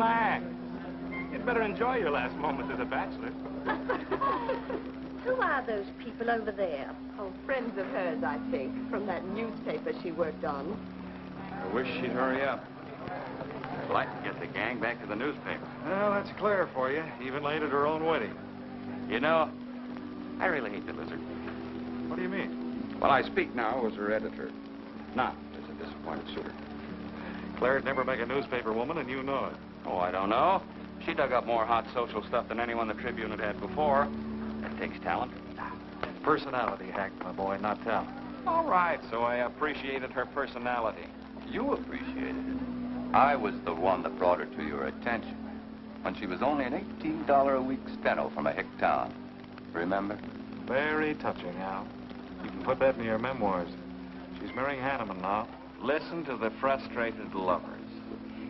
Relax. You'd better enjoy your last moments as a bachelor. Who are those people over there? Oh, friends of hers, I think, from that newspaper she worked on. I wish she'd hurry up. I'd like to get the gang back to the newspaper. Well, that's Clara for you. Even late at her own wedding. You know, I really hate the lizard. What do you mean? Well, I speak now as her editor, not as a disappointed suitor. Clara'd never make a newspaper woman, and you know it. Oh, I don't know. She dug up more hot social stuff than anyone the Tribune had had before. That takes talent. Personality, Hank, my boy, not talent. All right, so I appreciated her personality. You appreciated it. I was the one that brought her to your attention when she was only an $18 a week steno from a hick town. Remember? Very touching, Al. You can put that in your memoirs. She's marrying Hanneman now. Listen to the frustrated lovers.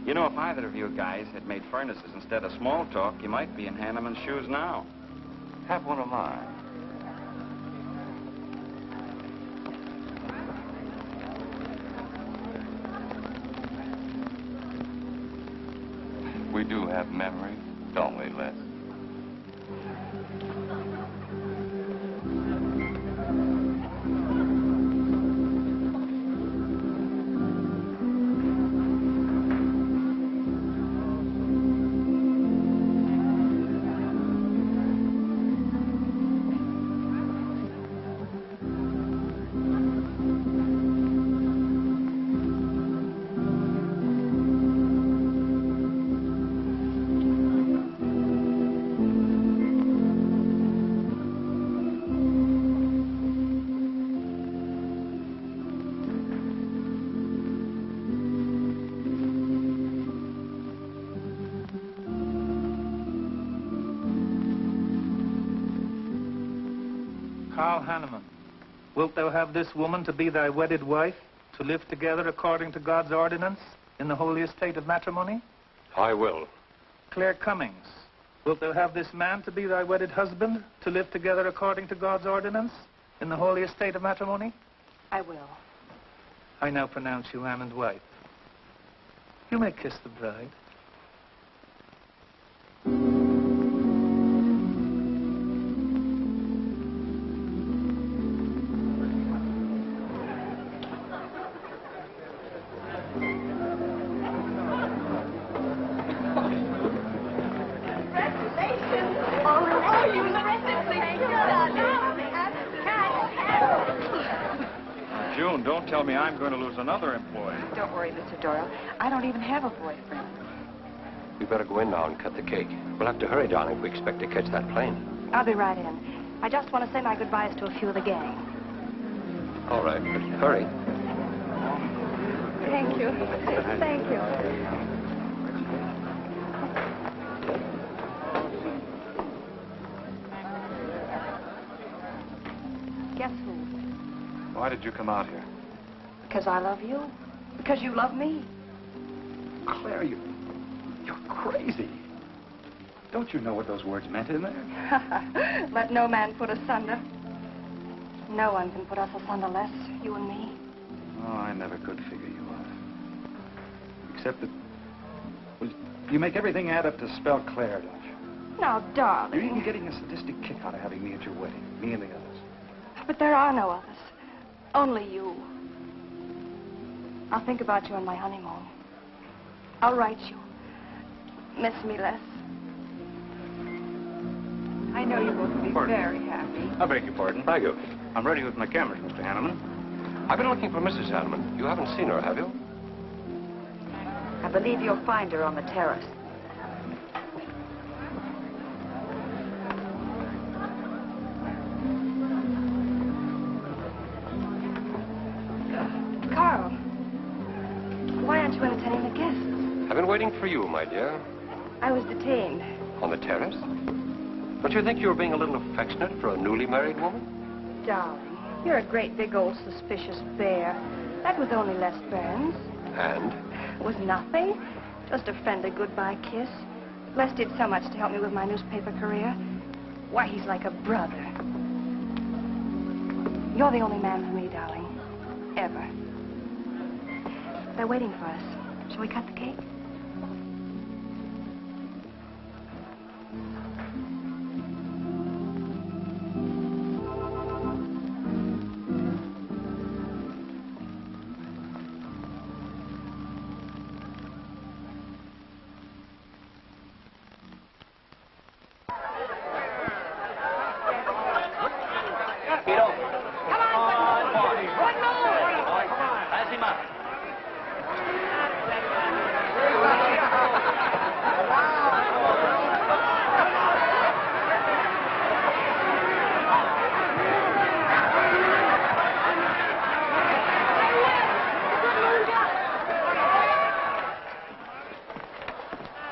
You know, if either of you guys had made furnaces instead of small talk, you might be in Hanneman's shoes now. Have one of mine. We do have memories, don't we, Les? Wilt thou have this woman to be thy wedded wife, to live together according to God's ordinance in the holy estate of matrimony? I will. Claire Cummings, wilt thou have this man to be thy wedded husband, to live together according to God's ordinance in the holy estate of matrimony? I will. I now pronounce you man and wife. You may kiss the bride. Don't tell me I'm going to lose another employee. Don't worry, Mr. Doyle. I don't even have a boyfriend. We better go in now and cut the cake. We'll have to hurry, darling, if we expect to catch that plane. I'll be right in. I just want to say my goodbyes to a few of the gang. All right, but hurry. Thank you. Thank you. Guess who? Why did you come out here? Because I love you. Because you love me. Claire, you're crazy. Don't you know what those words meant in there? Let no man put us asunder. No one can put us asunder, Les, you and me. Oh, I never could figure you out. Except that, well, you make everything add up to spell Claire, don't you? Now, darling. You're even getting a sadistic kick out of having me at your wedding. Me and the others. But there are no others. Only you. I'll think about you on my honeymoon. I'll write you. Miss me, Les. I know you both will be very happy. I beg your pardon. Thank you. I'm ready with my cameras, Mr. Hanneman. I've been looking for Mrs. Hanneman. You haven't seen her, have you? I believe you'll find her on the terrace. Carl, why aren't you entertaining the guests? I've been waiting for you, my dear. I was detained. On the terrace? Don't you think you were being a little affectionate for a newly married woman? Darling, you're a great big old suspicious bear. That was only Les Burns. And? It was nothing. Just a friendly goodbye kiss. Les did so much to help me with my newspaper career. Why, he's like a brother. You're the only man for me, darling. Ever. They're waiting for us. Shall we cut the cake?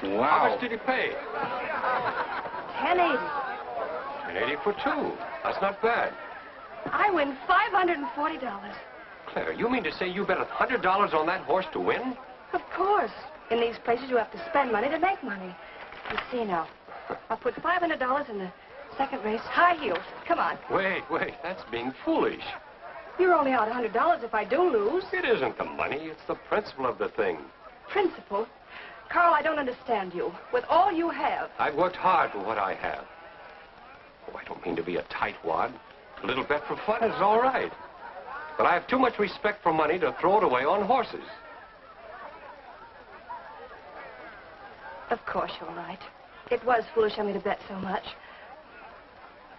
Wow. How much did he pay? $10.80. $10.80 for two. That's not bad. I win $540. Clara, you mean to say you bet $100 on that horse to win? Of course. In these places, you have to spend money to make money. You see now. I'll put $500 in the second race. High heels. Come on. Wait. That's being foolish. You're only out $100 if I do lose. It isn't the money. It's the principle of the thing. Principle? Carl, I don't understand you. With all you have. I've worked hard for what I have. Oh, I don't mean to be a tightwad. A little bet for fun is all right. But I have too much respect for money to throw it away on horses. Of course you're right. It was foolish of me to bet so much.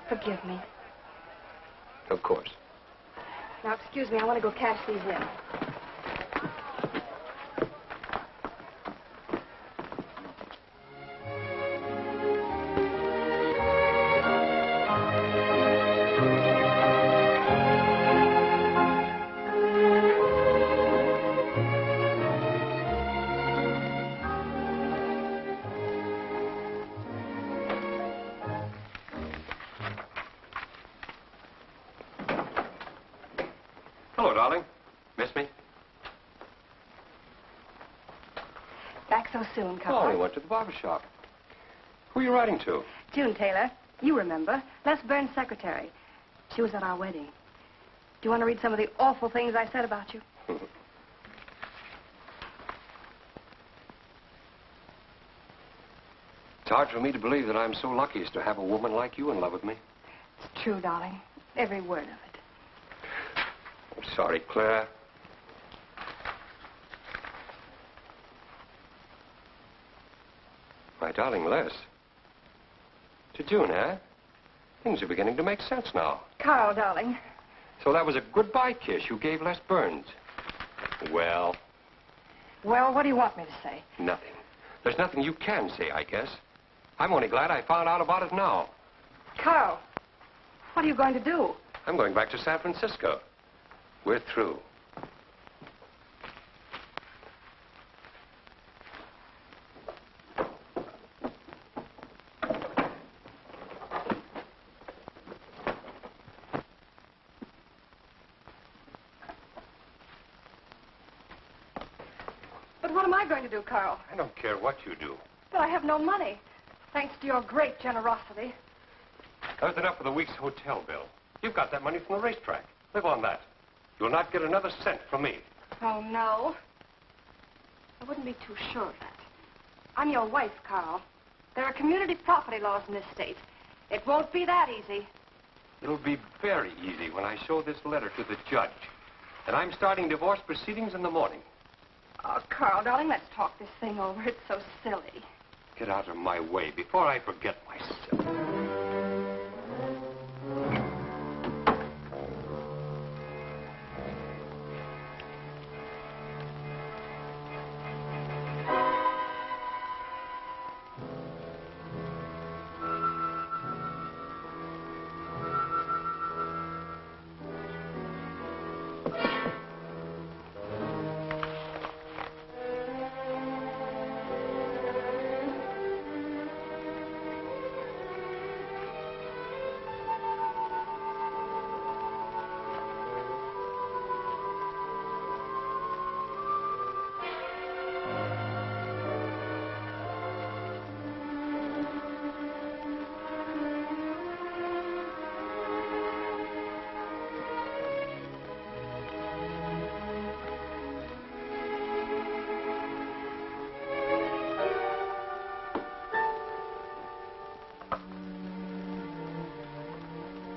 Forgive me. Of course. Now, excuse me, I want to go cash these in. Hello, darling. Miss me? Back so soon, Oh, Carl. we went to the barber shop. Who are you writing to? June Taylor. You remember. Les Burns' secretary. She was at our wedding. Do you want to read some of the awful things I said about you? It's hard for me to believe that I'm so lucky as to have a woman like you in love with me. It's true, darling. Every word of it. I'm sorry, Clara. My darling Les. To June, eh? Things are beginning to make sense now. Carl, darling. So that was a goodbye kiss you gave Les Burns. Well, Well, what do you want me to say? nothing. There's nothing you can say, I guess. I'm only glad I found out about it now. Carl, what are you going to do? I'm going back to San Francisco. We're through. But what am I going to do, Carl? I don't care what you do. But I have no money. Thanks to your great generosity. That's enough for the week's hotel bill. You've got that money from the racetrack. Live on that. You'll not get another cent from me. Oh, no. I wouldn't be too sure of that. I'm your wife, Carl. There are community property laws in this state. It won't be that easy. It'll be very easy when I show this letter to the judge. And I'm starting divorce proceedings in the morning. Oh, Carl, darling, let's talk this thing over. It's so silly. Get out of my way before I forget myself.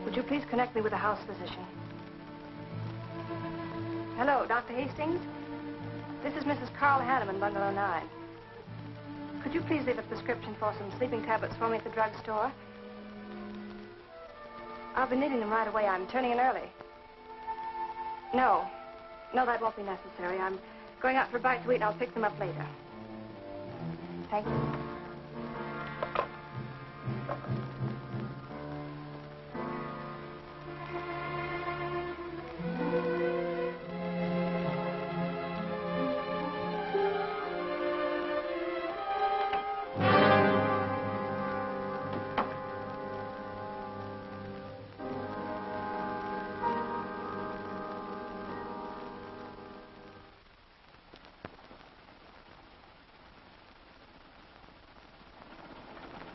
Would you please connect me with a house physician? Hello, Dr. Hastings? This is Mrs. Carl Hanneman, Bungalow 9. Could you please leave a prescription for some sleeping tablets for me at the drugstore? I'll be needing them right away. I'm turning in early. No, that won't be necessary. I'm going out for a bite to eat, and I'll pick them up later. Thank you.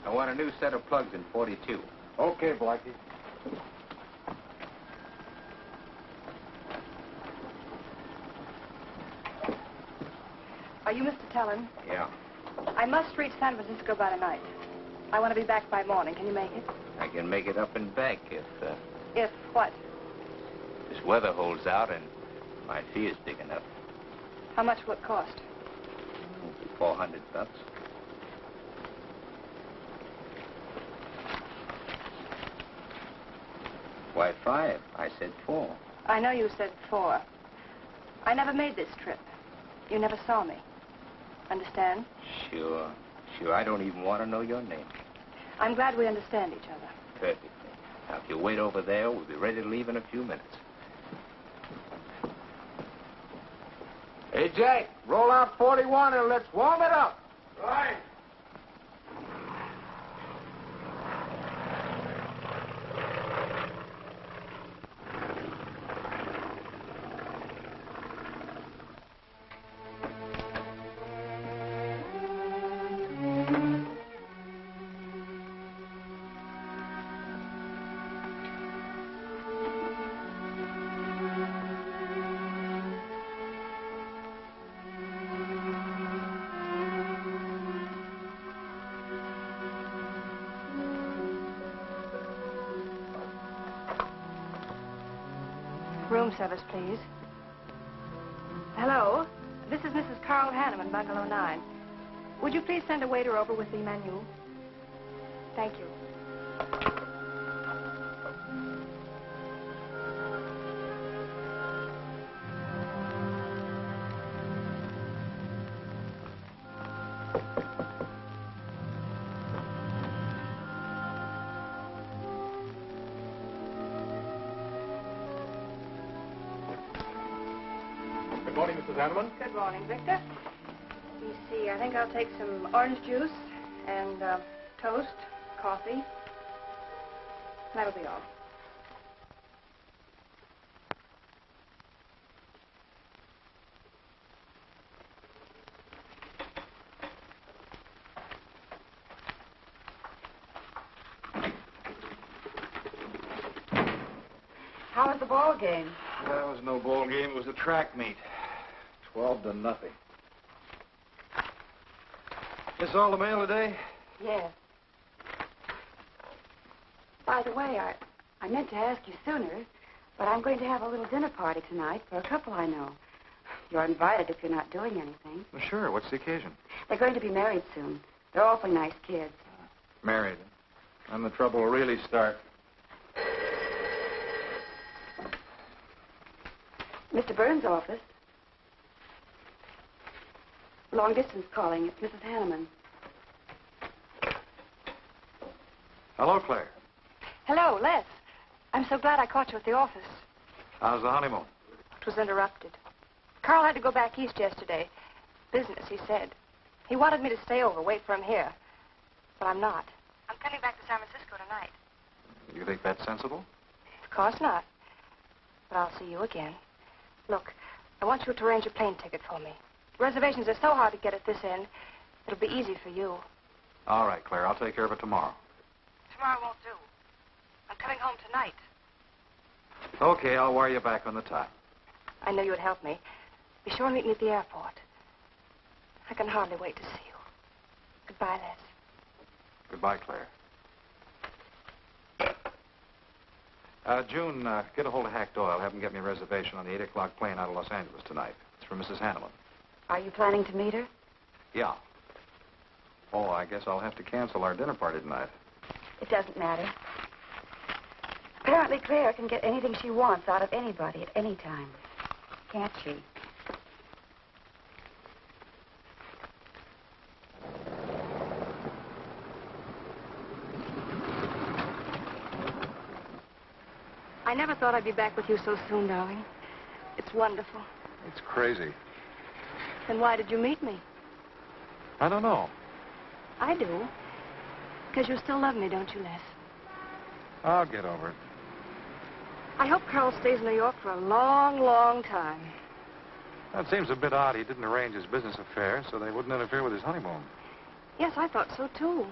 I want a new set of plugs in 42. Okay, Blackie. Are you Mr. Tellen? Yeah. I must reach San Francisco by tonight. I want to be back by morning. Can you make it? I can make it up and back if If what? this weather holds out and my fee is big enough. How much will it cost? $400. Why 5? I said 4. I know you said 4. I never made this trip. You never saw me. Understand? Sure. Sure, I don't even want to know your name. I'm glad we understand each other. Perfectly. Now, if you wait over there, we'll be ready to leave in a few minutes. Hey, Jack, roll out 41 and let's warm it up. Right. Room service, please. Hello. This is Mrs. Carl Hanneman, Bungalow 9. Would you please send a waiter over with the menu? Thank you. Good morning, Mrs. Hanneman. Good morning, Victor. You see, I think I'll take some orange juice and toast, coffee. That'll be all. How was the ball game? That was no ball game. It was a track meet. 12-0. This all the mail today? Yes. By the way, I meant to ask you sooner, but I'm going to have a little dinner party tonight for a couple I know. You're invited if you're not doing anything. Well, sure. What's the occasion? They're going to be married soon. They're awfully nice kids. Married. And the trouble will really start. Mr. Burns' office. Long distance calling. It's Mrs. Hanneman. Hello, Claire. Hello, Les. I'm so glad I caught you at the office. How's the honeymoon? It was interrupted. Carl had to go back east yesterday. Business, he said. He wanted me to stay over, wait for him here. But I'm not. I'm coming back to San Francisco tonight. You think that's sensible? Of course not. But I'll see you again. Look, I want you to arrange a plane ticket for me. Reservations are so hard to get at this end, it'll be easy for you. All right, Claire. I'll take care of it tomorrow. Tomorrow won't do. I'm coming home tonight. Okay, I'll wire you back on the time. I know you'd help me. Be sure and meet me at the airport. I can hardly wait to see you. Goodbye, Les. Goodbye, Claire. June, get a hold of Hack Doyle. Have him get me a reservation on the 8 o'clock plane out of Los Angeles tonight. It's for Mrs. Hanneman. Are you planning to meet her? Yeah. Oh, I guess I'll have to cancel our dinner party tonight. It doesn't matter. Apparently, Claire can get anything she wants out of anybody at any time. Can't she? I never thought I'd be back with you so soon, darling. It's wonderful. It's crazy. Then why did you meet me? I don't know. I do. Because you still love me, don't you, Les? I'll get over it. I hope Carl stays in New York for a long, long time. That seems a bit odd. He didn't arrange his business affairs so they wouldn't interfere with his honeymoon. Yes, I thought so, too.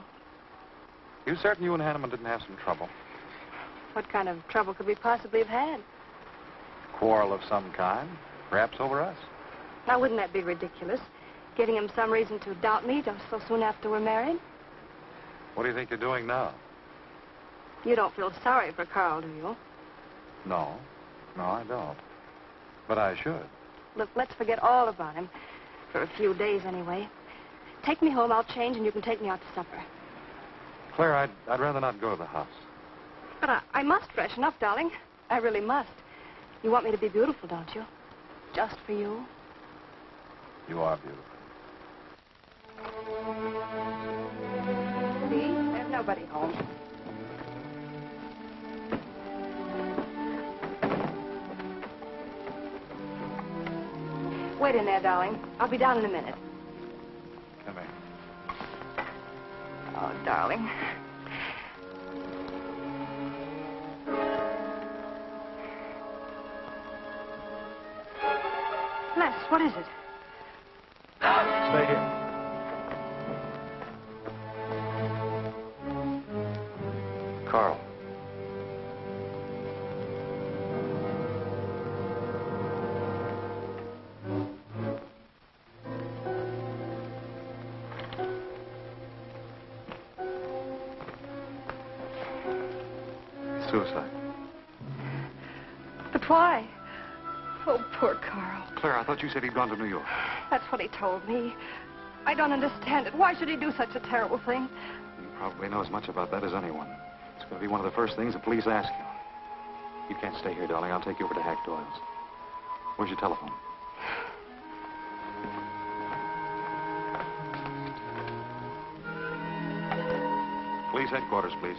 You certain you and Hanneman didn't have some trouble? What kind of trouble could we possibly have had? Quarrel of some kind? Perhaps over us? Now, wouldn't that be ridiculous? Giving him some reason to doubt me just so soon after we're married? What do you think you're doing now? You don't feel sorry for Carl, do you? No. No, I don't. But I should. Look, let's forget all about him. For a few days, anyway. Take me home, I'll change, and you can take me out to supper. Claire, I'd rather not go to the house. But I must freshen up, darling. I really must. You want me to be beautiful, don't you? Just for you. You are beautiful. See? There's nobody home. Wait in there, darling. I'll be down in a minute. Come here. Oh, darling. Les, what is it? Stay here. Carl. Suicide. But why? Oh, poor Carl. Claire, I thought you said he'd gone to New York. That's what he told me. I don't understand it. Why should he do such a terrible thing? You probably know as much about that as anyone. It's going to be one of the first things the police ask you. You can't stay here, darling. I'll take you over to Hack Doyle's. Where's your telephone? Police headquarters, please.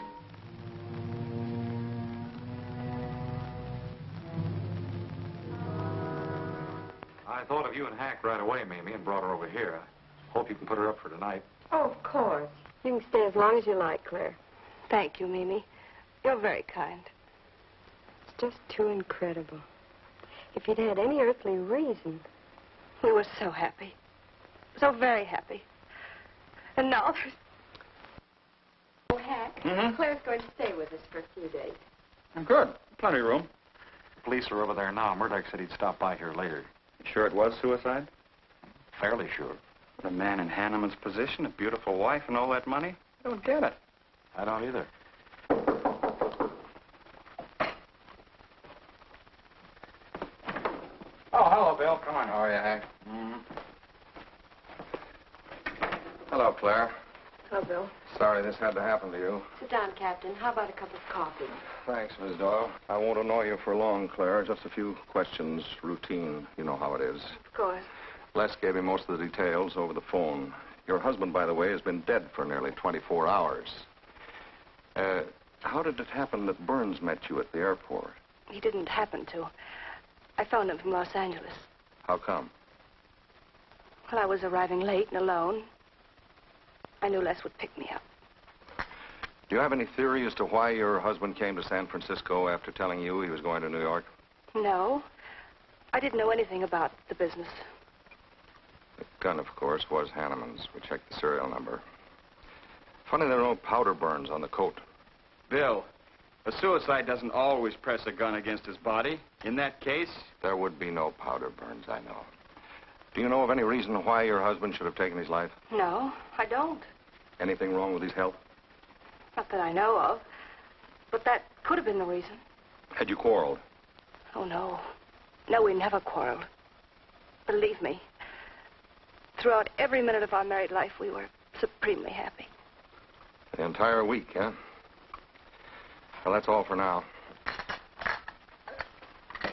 I thought of you and Hack right away, Mamie, and brought her over here. I hope you can put her up for tonight. Oh, of course. You can stay as long as you like, Claire. Thank you, Mimi. You're very kind. It's just too incredible. If you'd had any earthly reason. We were so happy. So very happy. And now there's... Oh, Hack, Claire's going to stay with us for a few days. Good. Plenty of room. The police are over there now. Murdoch said he'd stop by here later. You sure it was suicide? Fairly sure. A man in Hanneman's position, a beautiful wife, and all that money? I don't get it. I don't either. Oh, hello, Bill. Come on. How are you, Hank? Hello, Claire. Hello, Bill. Sorry this had to happen to you. Sit down, Captain. How about a cup of coffee? Thanks, Miss Doyle. I won't annoy you for long, Claire. Just a few questions, routine. You know how it is. Of course. Les gave me most of the details over the phone. Your husband, by the way, has been dead for nearly 24 hours. How did it happen that Burns met you at the airport? He didn't happen to. I phoned him from Los Angeles. How come? Well, I was arriving late and alone. I knew Les would pick me up. Do you have any theory as to why your husband came to San Francisco after telling you he was going to New York? No. I didn't know anything about the business. The gun, of course, was Hanneman's. We checked the serial number. Funny there are no powder burns on the coat. Bill, a suicide doesn't always press a gun against his body. In that case... There would be no powder burns, I know. Do you know of any reason why your husband should have taken his life? No, I don't. Anything wrong with his health? Not that I know of. But that could have been the reason. Had you quarreled? Oh, no. No, we never quarreled. Believe me. Throughout every minute of our married life, we were supremely happy. The entire week, huh? Well, that's all for now.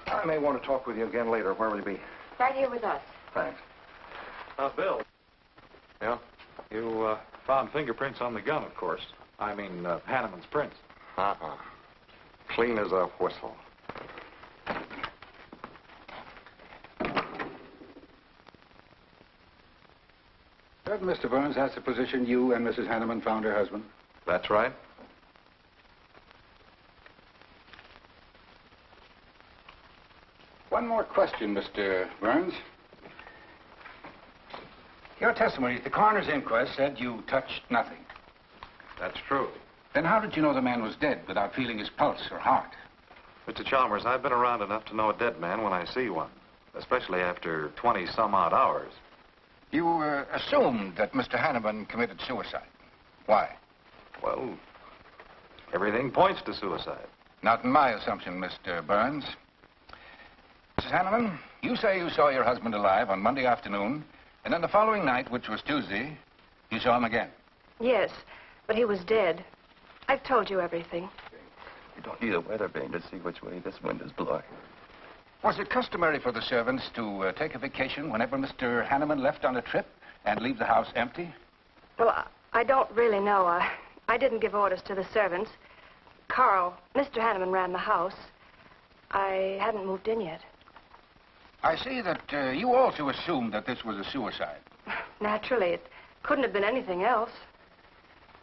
I may want to talk with you again later. Where will you be? Right here with us. Thanks. Bill. Yeah? You found fingerprints on the gun, of course. I mean, Hanneman's prints. Uh-uh. Clean as a whistle. Certain, Mr. Burns, that's the position you and Mrs. Hanneman found her husband? That's right. One more question, Mr. Burns. Your testimony at the coroner's inquest said you touched nothing. That's true. Then how did you know the man was dead without feeling his pulse or heart? Mr. Chalmers, I've been around enough to know a dead man when I see one, especially after 20-some-odd hours. You assumed that Mr. Hanneman committed suicide. Why? Well, everything points to suicide. Not in my assumption, Mr. Burns. Mrs. Hanneman, you say you saw your husband alive on Monday afternoon, and then the following night, which was Tuesday, you saw him again. Yes, but he was dead. I've told you everything. You don't need a weather vane to see which way this wind is blowing. Was it customary for the servants to take a vacation whenever Mr. Hanneman left on a trip and leave the house empty? Well, I don't really know. I didn't give orders to the servants. Carl, Mr. Hanneman ran the house. I hadn't moved in yet. I see that you also assumed that this was a suicide. Naturally, it couldn't have been anything else.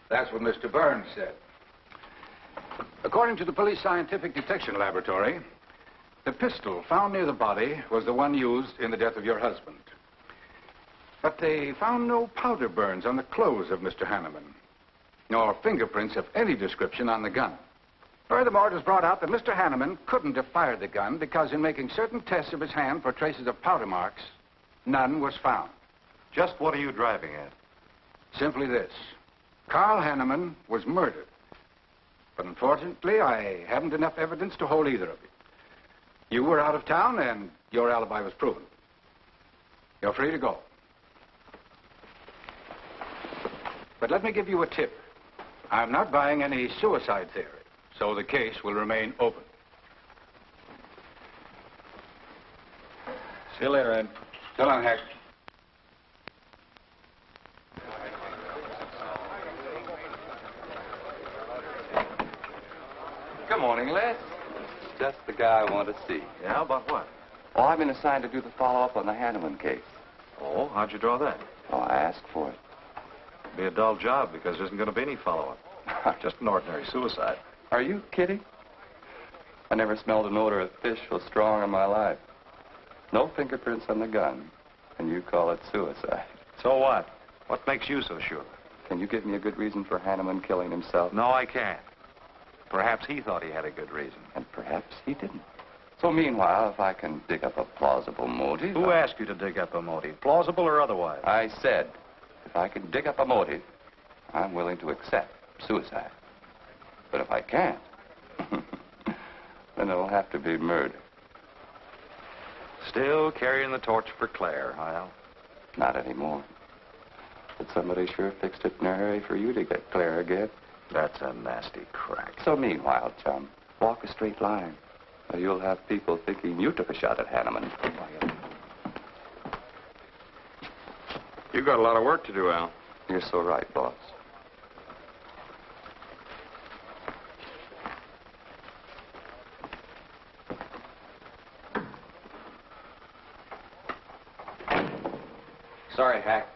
That's what Mr. Burns said. According to the police scientific detection laboratory, the pistol found near the body was the one used in the death of your husband. But they found no powder burns on the clothes of Mr. Hanneman, nor fingerprints of any description on the gun. Furthermore, it was brought out that Mr. Hanneman couldn't have fired the gun because in making certain tests of his hand for traces of powder marks, none was found. Just what are you driving at? Simply this. Carl Hanneman was murdered. But unfortunately, I haven't enough evidence to hold either of you. You were out of town, and your alibi was proven. You're free to go. But let me give you a tip. I'm not buying any suicide theory, so the case will remain open. See you later, Ed. So long, Hack. Good morning, Les. Just the guy I want to see. Yeah, about what? Oh, I've been assigned to do the follow-up on the Hanneman case. Oh, how'd you draw that? Oh, I asked for it. It'll be a dull job because there isn't going to be any follow-up. Just an ordinary suicide. Are you kidding? I never smelled an odor of fish so strong in my life. No fingerprints on the gun, and you call it suicide. So what? What makes you so sure? Can you give me a good reason for Hanneman killing himself? No, I can't. Perhaps he thought he had a good reason. And perhaps he didn't. So meanwhile, if I can dig up a plausible motive... Who asked you to dig up a motive, plausible or otherwise? I said, if I can dig up a motive, I'm willing to accept suicide. But if I can't, then it'll have to be murder. Still carrying the torch for Claire, Hyle? Not anymore. But somebody sure fixed it in a hurry for you to get Clara again. That's a nasty crack. So meanwhile, chum, walk a straight line. Or you'll have people thinking you took a shot at Hanneman. You got a lot of work to do, Al. You're so right, boss. Sorry, Hack.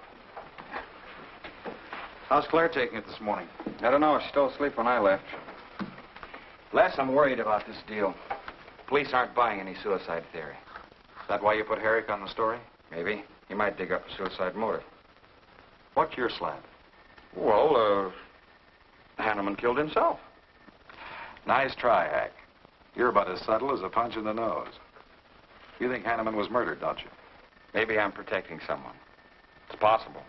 How's Claire taking it this morning? I don't know. She still asleep when I left. Les, I'm worried about this deal. Police aren't buying any suicide theory. Is that why you put Herrick on the story? Maybe. He might dig up a suicide motive. What's your slant? Well, Hanneman killed himself. Nice try, Hack. You're about as subtle as a punch in the nose. You think Hanneman was murdered, don't you? Maybe I'm protecting someone. It's possible.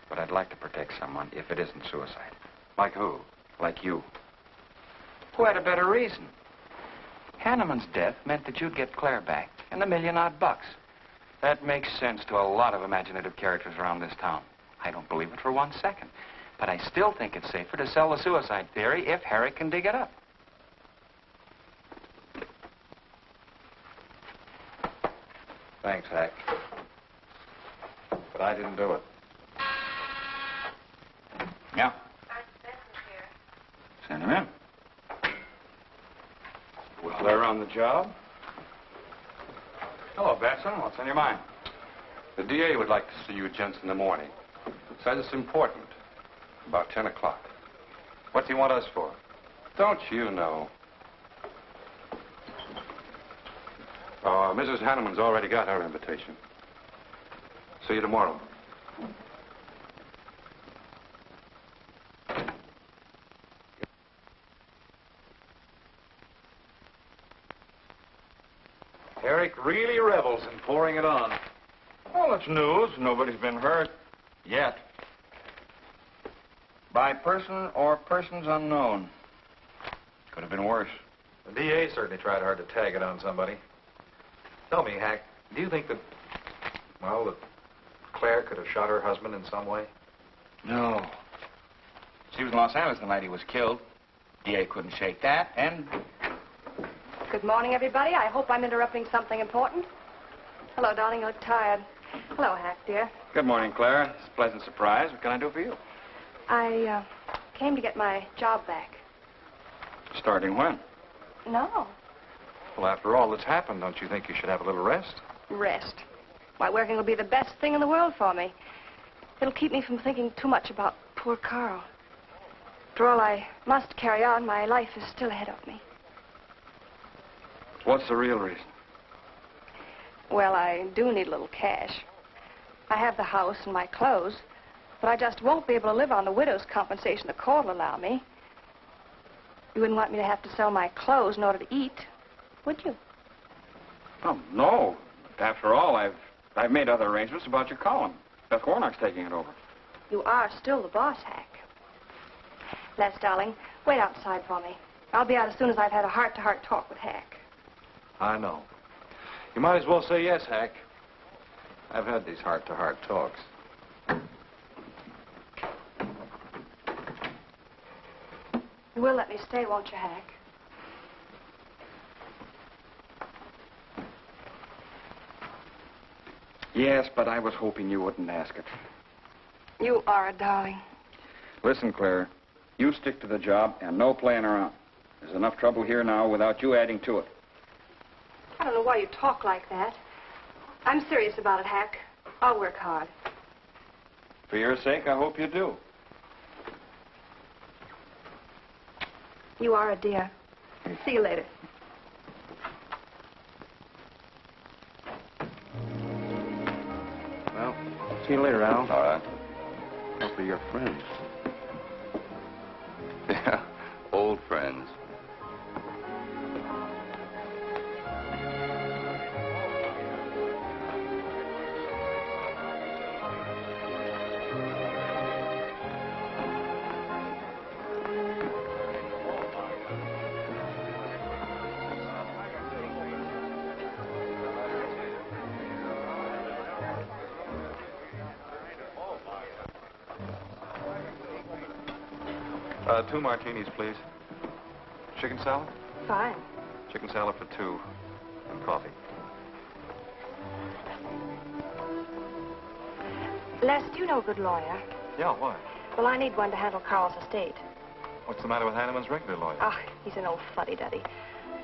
But I'd like to protect someone if it isn't suicide. Like who? Like you. Who had a better reason? Hanneman's death meant that you'd get Claire back and $1 million odd. That makes sense to a lot of imaginative characters around this town. I don't believe it for 1 second. But I still think it's safer to sell the suicide theory if Harry can dig it up. Thanks, Hack. But I didn't do it. Yeah? Here. Send him in. Well, they're on the job. Hello, Batson. What's on your mind? The DA would like to see you gents in the morning. Says it's important. About 10 o'clock. What do you want us for? Don't you know? Mrs. Hanneman's already got her invitation. See you tomorrow. Eric really revels in pouring it on. Well, it's news. Nobody's been hurt. Yet. By person or persons unknown. Could have been worse. The DA certainly tried hard to tag it on somebody. Tell me, Hack, do you think that, well, that Claire could have shot her husband in some way? No. She was in Los Angeles the night he was killed. DA couldn't shake that, and... Good morning, everybody. I hope I'm interrupting something important. Hello, darling. You look tired. Hello, Hack, dear. Good morning, Clara. It's a pleasant surprise. What can I do for you? I came to get my job back. Starting when? No. Well, after all that's happened, don't you think you should have a little rest? Rest. Why, working will be the best thing in the world for me. It'll keep me from thinking too much about poor Carl. After all, I must carry on. My life is still ahead of me. What's the real reason? Well, I do need a little cash. I have the house and my clothes, but I just won't be able to live on the widow's compensation the court will allow me. You wouldn't want me to have to sell my clothes in order to eat, would you? Oh, no. After all, I've made other arrangements about your column. Beth Warnock's taking it over. You are still the boss, Hack. Les, darling, wait outside for me. I'll be out as soon as I've had a heart-to-heart talk with Hack. I know. You might as well say yes, Hack. I've had these heart-to-heart talks. You will let me stay, won't you, Hack? Yes, but I was hoping you wouldn't ask it. You are a darling. Listen, Claire, you stick to the job and no playing around. There's enough trouble here now without you adding to it. I don't know why you talk like that. I'm serious about it, Hack. I'll work hard. For your sake, I hope you do. You are a dear. See you later. Well, see you later, Al. All right. Hopefully you're friends. Yeah, old friends. Two martinis, please. Chicken salad? Fine. Chicken salad for two. And coffee. Les, do you know a good lawyer? Yeah, why? Well, I need one to handle Carl's estate. What's the matter with Hanneman's regular lawyer? Ah, he's an old fuddy-duddy.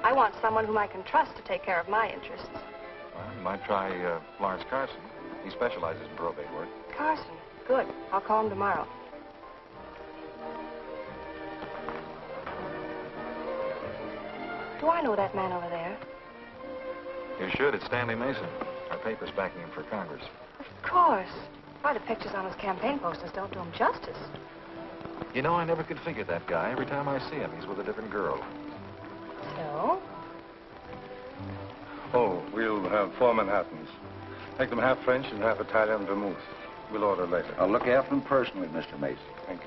I want someone whom I can trust to take care of my interests. Well, you might try Lawrence Carson. He specializes in probate work. Carson? Good. I'll call him tomorrow. Do I know that man over there? You should. It's Stanley Mason. Our paper's backing him for Congress. Of course. Why, the pictures on his campaign posters don't do him justice. You know, I never could figure that guy. Every time I see him, he's with a different girl. So? Oh, we'll have 4 Manhattans. Make them half French and half Italian vermouth. We'll order later. I'll look after them personally, Mr. Mason. Thank you.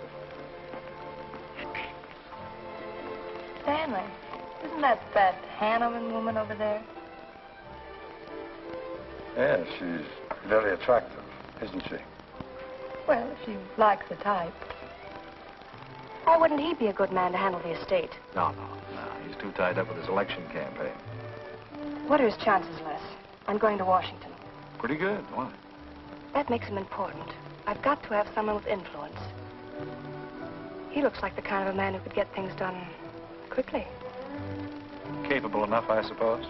Stanley, isn't that Hanneman woman over there? Yes, she's very attractive, isn't she? Well, if she likes the type. Why wouldn't he be a good man to handle the estate? No. He's too tied up with his election campaign. What are his chances, Les? I'm going to Washington. Pretty good. Why? That makes him important. I've got to have someone with influence. He looks like the kind of a man who could get things done quickly. Capable enough, I suppose.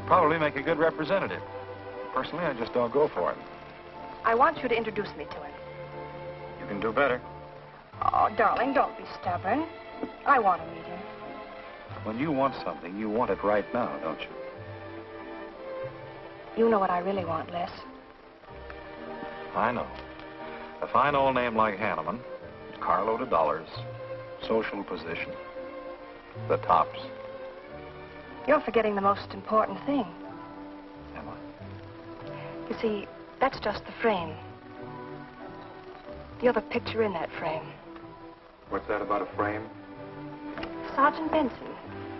Probably make a good representative. Personally, I just don't go for him. I want you to introduce me to him. You can do better. Oh, darling, don't be stubborn. I want to meet him. When you want something, you want it right now, don't you? You know what I really want, Les. I know. A fine old name like Hanneman, carload of dollars, social position, the tops. You're forgetting the most important thing. You see, that's just the frame. The other picture in that frame. What's that about a frame? Sergeant Benson,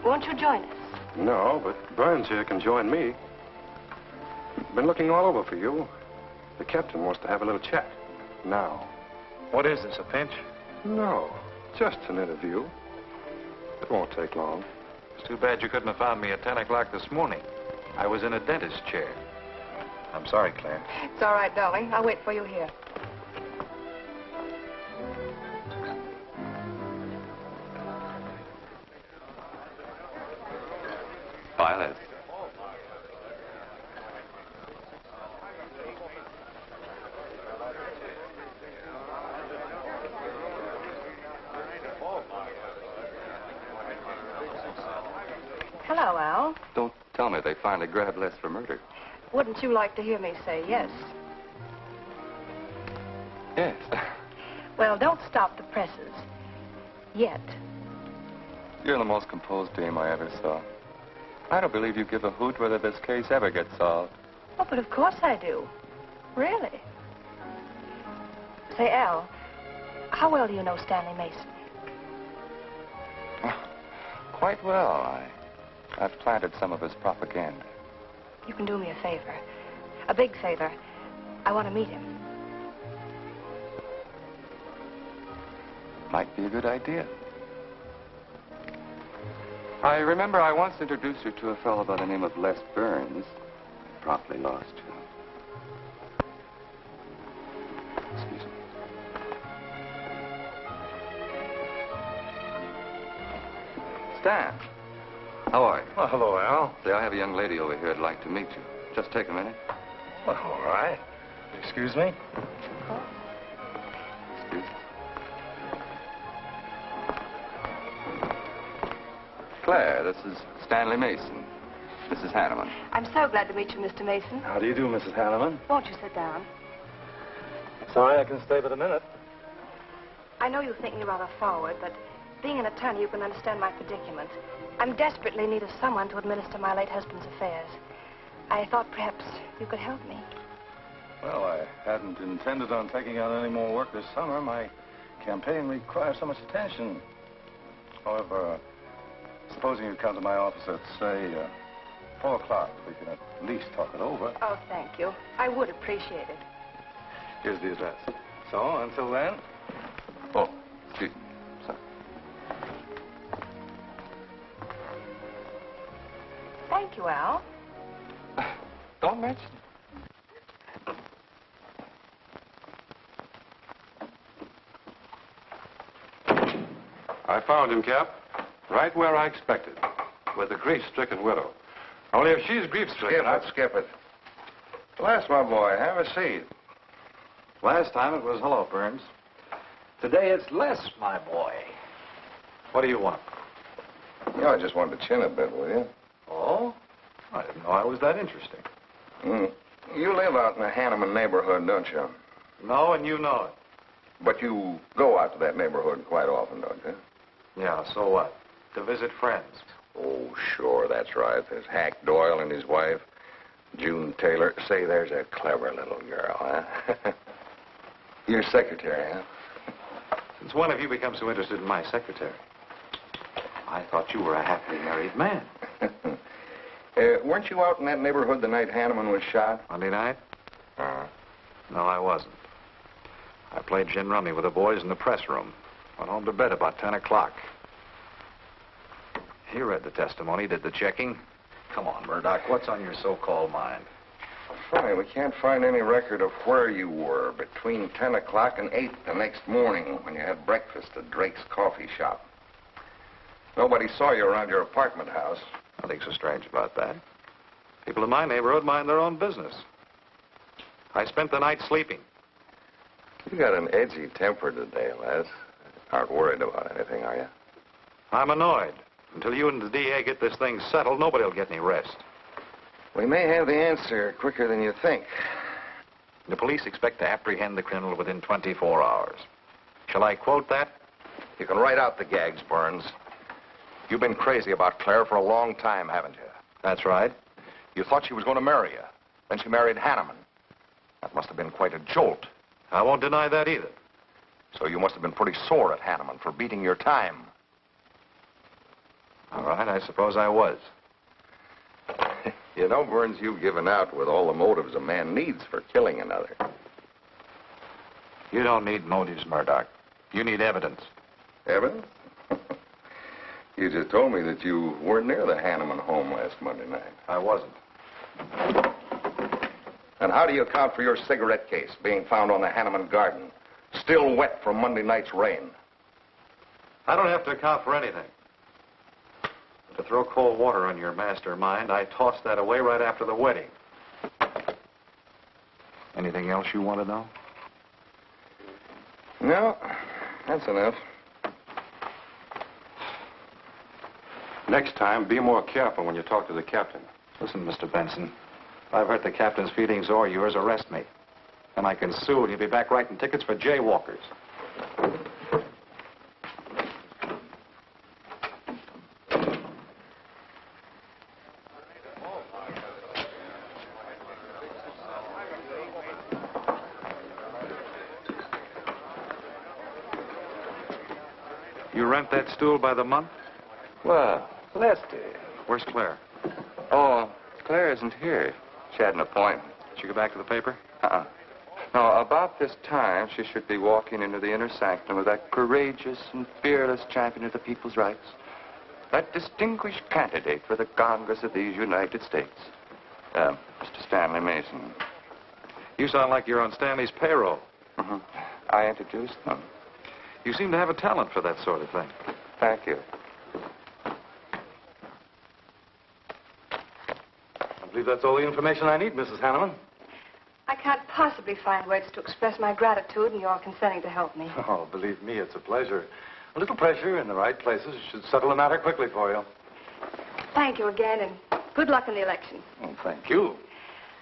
won't you join us? No, but Burns here can join me. Been looking all over for you. The captain wants to have a little chat. Now. What is this, a pinch? No, just an interview. It won't take long. It's too bad you couldn't have found me at 10 o'clock this morning. I was in a dentist's chair. I'm sorry, Claire. It's all right, darling. I'll wait for you here. Violet. Hello, Al. Don't tell me they finally grabbed Les for murder. Wouldn't you like to hear me say yes? Yes. Well, don't stop the presses. Yet. You're the most composed dame I ever saw. I don't believe you give a hoot whether this case ever gets solved. Oh, but of course I do. Really. Say, Al, how well do you know Stanley Mason? Quite well. I've planted some of his propaganda. You can do me a favor. A big favor. I want to meet him. Might be a good idea. I remember I once introduced you to a fellow by the name of Les Burns. Promptly lost you. Excuse me. Stan, how are you? Well, hello, Al. Say, I have a young lady over here I'd like to meet you. Just take a minute. Well, all right. Excuse me? Excuse me. Claire, this is Stanley Mason. Mrs. Hanneman. I'm so glad to meet you, Mr. Mason. How do you do, Mrs. Hanneman? Won't you sit down? Sorry, I can stay but a minute. I know you think me rather forward, but being an attorney, you can understand my predicament. I'm desperately in need of someone to administer my late husband's affairs. I thought perhaps you could help me. Well, I hadn't intended on taking on any more work this summer. My campaign requires so much attention. However, supposing you come to my office at, say, 4 o'clock, we can at least talk it over. Oh, thank you. I would appreciate it. Here's the address. So, until then... Oh, excuse me. Sorry. Thank you, Al. Don't mention it. I found him, Cap. Right where I expected. With a grief-stricken widow. Only if she's grief-stricken... Skip it. Les, my boy, have a seat. Last time it was hello, Burns. Today it's Les, my boy. What do you want? Yeah, I just wanted to chin a bit, will you? Oh? I didn't know I was that interesting. You live out in the Hanneman neighborhood, don't you? No, and you know it. But you go out to that neighborhood quite often, don't you? Yeah, so what? To visit friends. Oh, sure, that's right. There's Hack Doyle and his wife, June Taylor. Say, there's a clever little girl, huh? Your secretary, huh? Since when have you become so interested in my secretary? I thought you were a happily married man. Weren't you out in that neighborhood the night Hanneman was shot? Monday night? No, I wasn't. I played gin rummy with the boys in the press room. Went home to bed about 10 o'clock. He read the testimony, did the checking. Come on, Murdoch, what's on your so-called mind? Funny, we can't find any record of where you were between 10 o'clock and 8 the next morning when you had breakfast at Drake's coffee shop. Nobody saw you around your apartment house. Nothing so strange about that. People in my neighborhood mind their own business. I spent the night sleeping. You got an edgy temper today, Les. Aren't worried about anything, are you? I'm annoyed. Until you and the DA get this thing settled, nobody will get any rest. We may have the answer quicker than you think. The police expect to apprehend the criminal within 24 hours. Shall I quote that? You can write out the gags, Burns. You've been crazy about Clara for a long time, haven't you? That's right. You thought she was going to marry you. Then she married Hanneman. That must have been quite a jolt. I won't deny that either. So you must have been pretty sore at Hanneman for beating your time. All right, I suppose I was. You know, Burns, you've given out with all the motives a man needs for killing another. You don't need motives, Murdoch. You need evidence. Evidence? You just told me that you weren't near the Hanneman home last Monday night. I wasn't. And how do you account for your cigarette case being found on the Hanneman garden, still wet from Monday night's rain? I don't have to account for anything. To throw cold water on your mastermind, I tossed that away right after the wedding. Anything else you want to know? No, that's enough. Next time, be more careful when you talk to the captain. Listen, Mr. Benson, if I've hurt the captain's feelings or yours, arrest me. And I can sue, and you'll be back writing tickets for jaywalkers. You rent that stool by the month? Well, Lefty. Where's Clara? Oh, Clara isn't here. She had an appointment. Did she go back to the paper? No, about this time, she should be walking into the inner sanctum of that courageous and fearless champion of the people's rights. That distinguished candidate for the Congress of these United States. Mr. Stanley Mason. You sound like you're on Stanley's payroll. Mm-hmm. I introduced them. You seem to have a talent for that sort of thing. Thank you. I believe that's all the information I need, Mrs. Hanneman. I can't possibly find words to express my gratitude in your consenting to help me. Oh, believe me, it's a pleasure. A little pressure in the right places should settle the matter quickly for you. Thank you again, and good luck in the election. Oh, thank you.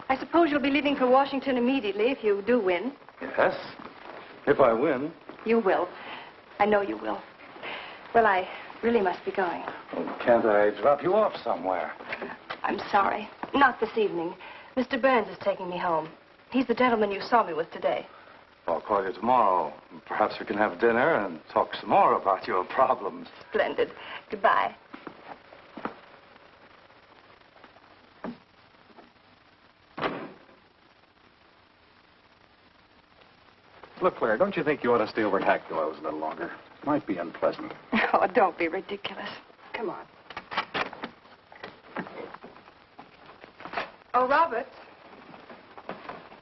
I suppose you'll be leaving for Washington immediately if you do win. Yes, if I win. You will. I know you will. Well, I really must be going. Oh, can't I drop you off somewhere? I'm sorry. Not this evening. Mr. Burns is taking me home. He's the gentleman you saw me with today. I'll call you tomorrow. Perhaps we can have dinner and talk some more about your problems. Splendid. Goodbye. Look, Claire, don't you think you ought to stay over at Hackdale's a little longer? Might be unpleasant. Oh, don't be ridiculous. Come on. Oh, Roberts.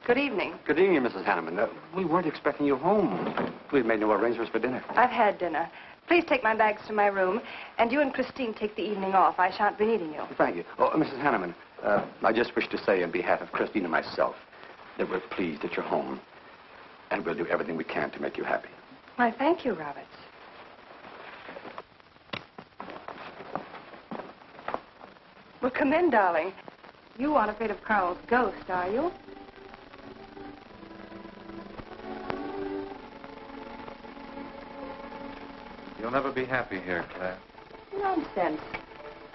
Good evening. Good evening, Mrs. Hanneman. We weren't expecting you home. We've made no arrangements for dinner. I've had dinner. Please take my bags to my room, and you and Christine take the evening off. I shan't be needing you. Thank you. Oh, Mrs. Hanneman, I just wish to say on behalf of Christine and myself that we're pleased that you're home, and we'll do everything we can to make you happy. Why, thank you, Roberts. Well, come in, darling. You aren't afraid of Carl's ghost, are you? You'll never be happy here, Claire. Nonsense.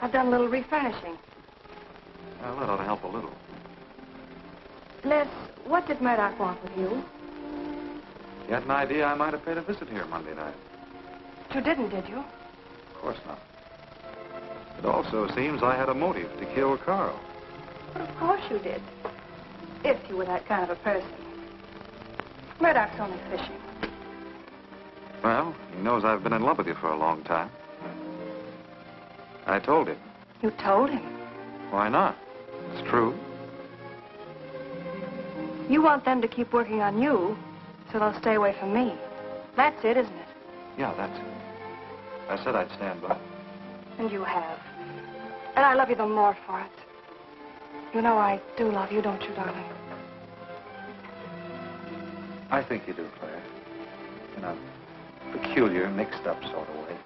I've done a little refurnishing. Well, that ought to help a little. Les, what did Murdoch want with you? You had an idea I might have paid a visit here Monday night. You didn't, did you? Of course not. It also seems I had a motive to kill Carl. But of course you did. If you were that kind of a person. Murdoch's only fishing. Well, he knows I've been in love with you for a long time. I told him. You told him? Why not? It's true. You want them to keep working on you, so they'll stay away from me. That's it, isn't it? Yeah, that's it. I said I'd stand by. And you have. And I love you the more for it. You know I do love you, don't you, darling? I think you do, Claire. In a peculiar, mixed-up sort of way.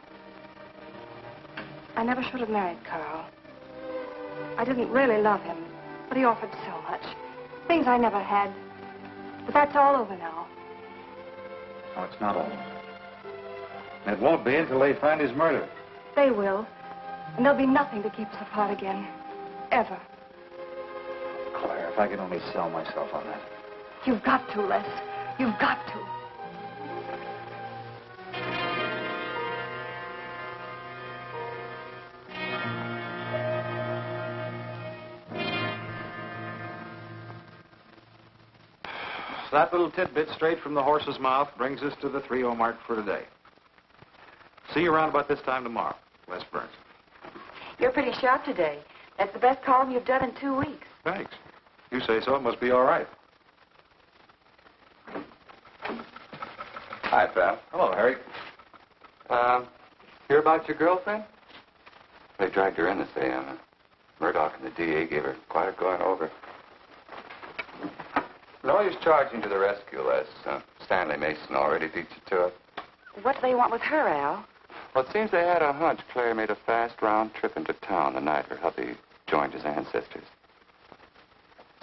I never should have married Carl. I didn't really love him, but he offered so much. Things I never had. But that's all over now. No, it's not all. And it won't be until they find his murder. They will. And there'll be nothing to keep us apart again. Ever. Claire, if I could only sell myself on that. You've got to, Les. You've got to. That little tidbit straight from the horse's mouth brings us to the 3-0 mark for today. See you around about this time tomorrow. Les Burns. You're pretty sharp today. That's the best column you've done in 2 weeks. Thanks. You say so. It must be all right. Hi, pal. Hello, Harry. Hear about your girlfriend? They dragged her in this AM. Murdoch and the DA gave her quite a going over. No use charging to the rescue, Les. Stanley Mason already beat you to it. What do they want with her, Al? Well, it seems they had a hunch Clara made a fast round trip into town the night her hubby joined his ancestors.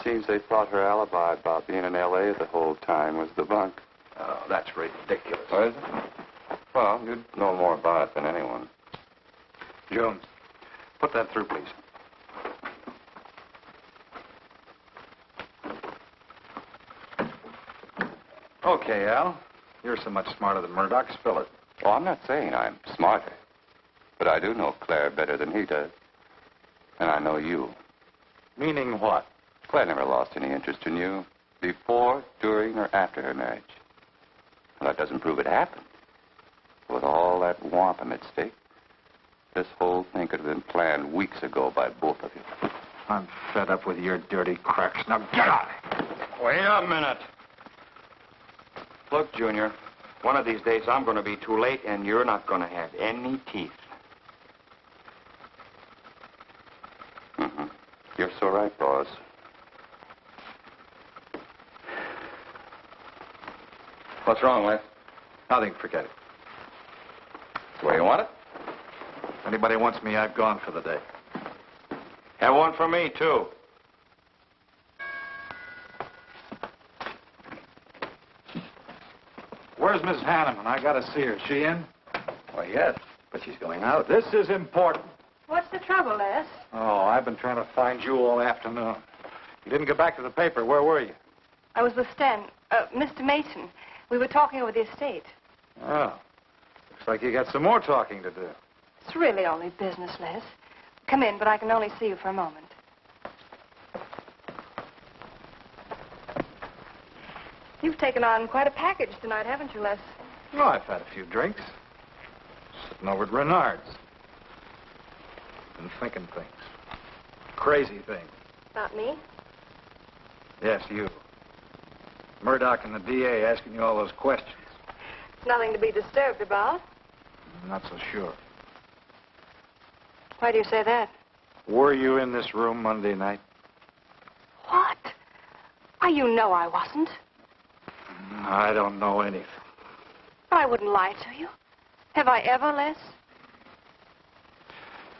Seems they thought her alibi about being in L.A. the whole time was the bunk. Oh, that's ridiculous. Oh, is it? Well, you'd know more about it than anyone. Jones, put that through, please. Okay, Al. You're so much smarter than Murdoch. Spill it. Oh, I'm not saying I'm smarter. But I do know Claire better than he does. And I know you. Meaning what? Claire never lost any interest in you before, during, or after her marriage. Well, that doesn't prove it happened. With all that wampum at stake, this whole thing could have been planned weeks ago by both of you. I'm fed up with your dirty cracks. Now get out. Wait a minute. Look, Junior, one of these days I'm going to be too late and you're not going to have any teeth. Mm-hmm. You're so right, boss. What's wrong, Les? Nothing. Forget it. That's the way you want it? If anybody wants me, I've gone for the day. Have one for me, too. Where's Miss Hanneman? I gotta see her. Is she in? Why, yes, but she's going out. This is important. What's the trouble, Les? Oh, I've been trying to find you all afternoon. You didn't get back to the paper. Where were you? I was with Mr. Mason. We were talking over the estate. Oh. Looks like you got some more talking to do. It's really only business, Les. Come in, but I can only see you for a moment. You've taken on quite a package tonight, haven't you, Les? Oh, I've had a few drinks. Sitting over at Bernhard's. Been thinking things. Crazy things. About me? Yes, you. Murdoch and the DA asking you all those questions. It's nothing to be disturbed about. I'm not so sure. Why do you say that? Were you in this room Monday night? What? Why, you know I wasn't. I don't know anything. But I wouldn't lie to you. Have I ever, Les?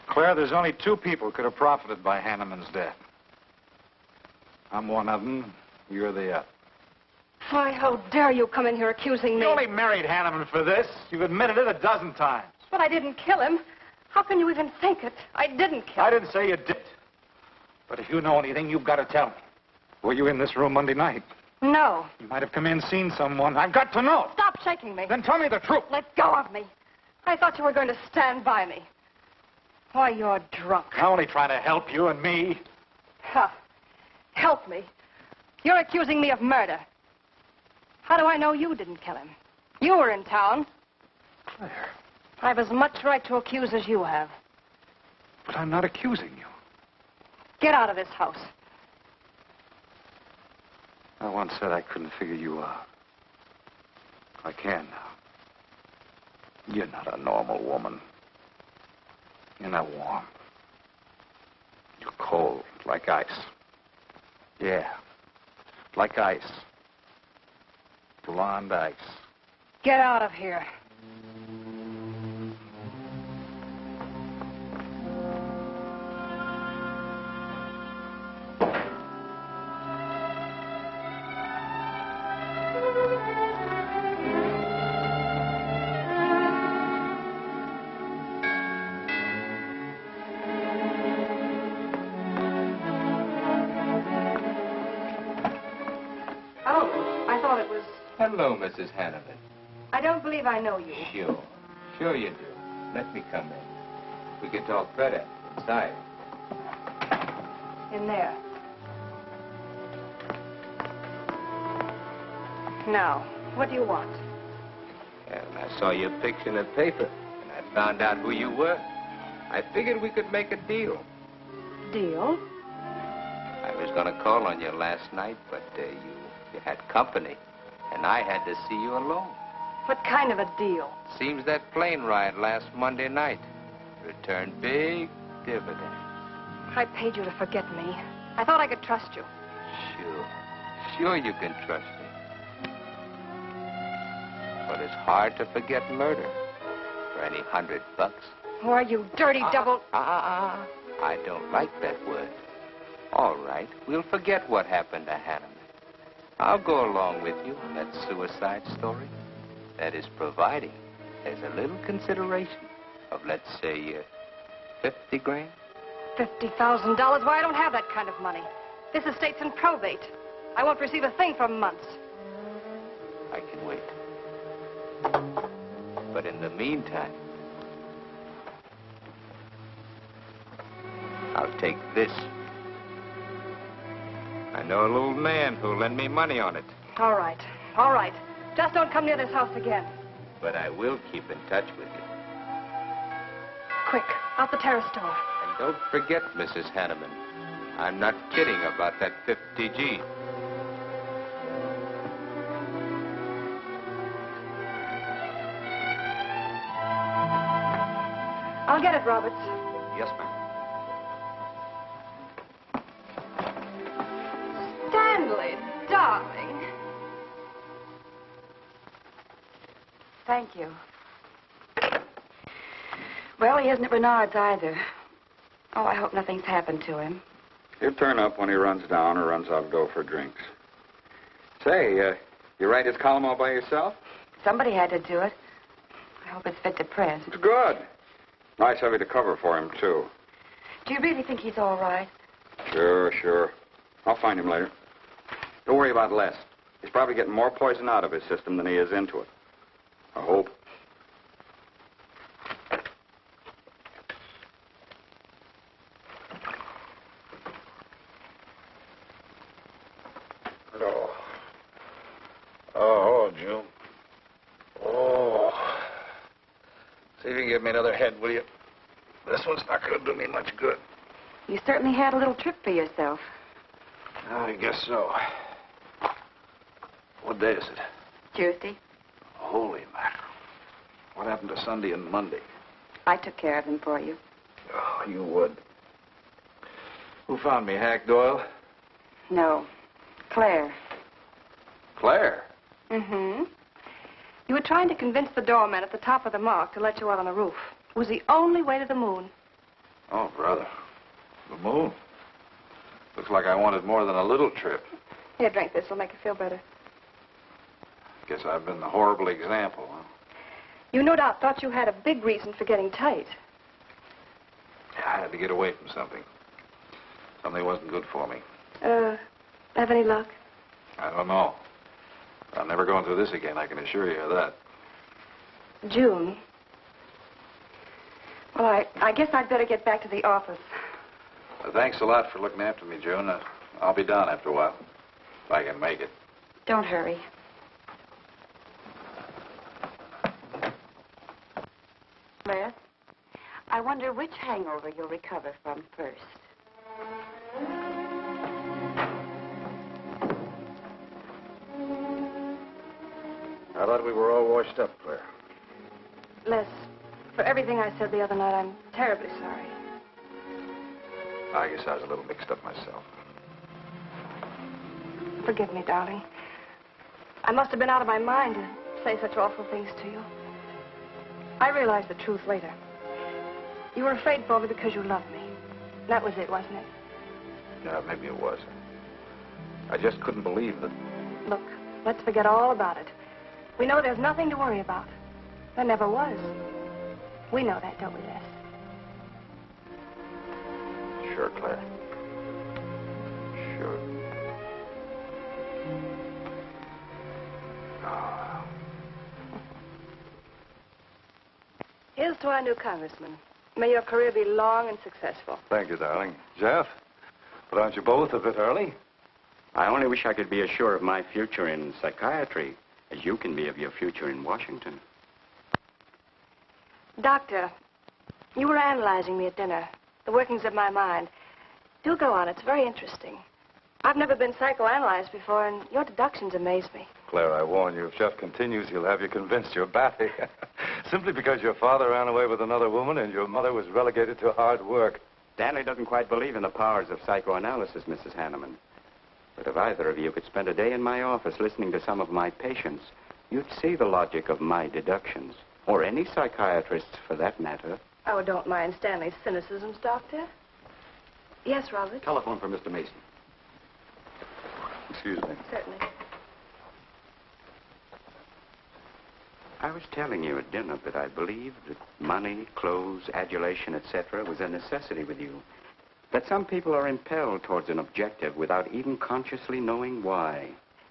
Claire, there's only 2 people who could have profited by Hanneman's death. I'm one of them. You're the other. Why, how dare you come in here accusing me? You only married Hanneman for this. You've admitted it a dozen times. But I didn't kill him. How can you even think it? I didn't kill him. I didn't say you did. But if you know anything, you've got to tell me. Were you in this room Monday night? No. You might have come in, seen someone. I've got to know. Stop shaking me. Then tell me the truth. Let go of me. I thought you were going to stand by me. Why, you're drunk. I'm only trying to help you and me. Huh. Help me. You're accusing me of murder. How do I know you didn't kill him? You were in town. Claire. I've as much right to accuse as you have. But I'm not accusing you. Get out of this house. I once said I couldn't figure you out. I can now. You're not a normal woman. You're not warm. You're cold, like ice. Yeah, like ice. Blonde ice. Get out of here. Oh, thought it was... Hello, Mrs. Hanneman. I don't believe I know you. Sure. Sure you do. Let me come in. We can talk better inside. In there. Now, what do you want? Well, I saw your picture in the paper, and I found out who you were. I figured we could make a deal. Deal? I was going to call on you last night, but you had company, and I had to see you alone. What kind of a deal? Seems that plane ride last Monday night returned big dividends. I paid you to forget me. I thought I could trust you. Sure. Sure you can trust me. But it's hard to forget murder for any $100. Why, you dirty double... I don't like that word. All right, we'll forget what happened to Hanneman. I'll go along with you on that suicide story. That is providing there's a little consideration of, let's say, 50 grand. $50,000? Why, I don't have that kind of money. This estate's in probate. I won't receive a thing for months. I can wait. But in the meantime, I'll take this. I know a little man who'll lend me money on it. All right. All right. Just don't come near this house again. But I will keep in touch with you. Quick, out the terrace door. And don't forget, Mrs. Hanneman, I'm not kidding about that 50G. I'll get it, Roberts. Yes, ma'am. Stanley, darling. Thank you. Well, he isn't at Bernhard's either. Oh, I hope nothing's happened to him. He'll turn up when he runs down or runs out to go for drinks. Say, you write his column all by yourself? Somebody had to do it. I hope it's fit to press. It's good. Nice of you to cover for him, too. Do you really think he's all right? Sure. I'll find him later. Don't worry about Les. He's probably getting more poison out of his system than he is into it. I hope. Oh, June. Oh. See if you can give me another head, will you? This one's not going to do me much good. You certainly had a little trip for yourself. I guess so. What day is it? Tuesday. Holy mackerel. What happened to Sunday and Monday? I took care of them for you. Oh, you would. Who found me, Hack Doyle? No. Claire. Claire? Mm-hmm. You were trying to convince the doorman at the top of the mark to let you out on the roof. It was the only way to the moon. Oh, brother. The moon? Looks like I wanted more than a little trip. Here, drink this. It'll make you feel better. Guess I've been the horrible example, huh? You no doubt thought you had a big reason for getting tight. I had to get away from something. Something wasn't good for me. Have any luck? I don't know. I'm never going through this again, I can assure you of that. June. Well, I guess I'd better get back to the office. Thanks a lot for looking after me, June. I'll be down after a while, if I can make it. Don't hurry. Claire, I wonder which hangover you'll recover from first. I thought we were all washed up, Claire. Les, for everything I said the other night, I'm terribly sorry. I guess I was a little mixed up myself. Forgive me, darling. I must have been out of my mind to say such awful things to you. I realized the truth later. You were afraid for me because you loved me. That was it, wasn't it? Yeah, maybe it was. I just couldn't believe that. Look, let's forget all about it. We know there's nothing to worry about. There never was. We know that, don't we, Les? Sure, Claire. Sure. to our new congressman. May your career be long and successful. Thank you, darling. Jeff, but aren't you both a bit early? I only wish I could be as sure of my future in psychiatry as you can be of your future in Washington. Doctor, you were analyzing me at dinner, the workings of my mind. Do go on. It's very interesting. I've never been psychoanalyzed before, and your deductions amaze me. Clara, I warn you, if Jeff continues, he'll have you convinced you're batty. Simply because your father ran away with another woman and your mother was relegated to hard work. Stanley doesn't quite believe in the powers of psychoanalysis, Mrs. Hanneman. But if either of you could spend a day in my office listening to some of my patients, you'd see the logic of my deductions. Or any psychiatrist's, for that matter. Oh, don't mind Stanley's cynicisms, Doctor. Yes, Robert? Telephone for Mr. Mason. Excuse me. Certainly. I was telling you at dinner that I believed that money, clothes, adulation, etc. was a necessity with you. That some people are impelled towards an objective without even consciously knowing why.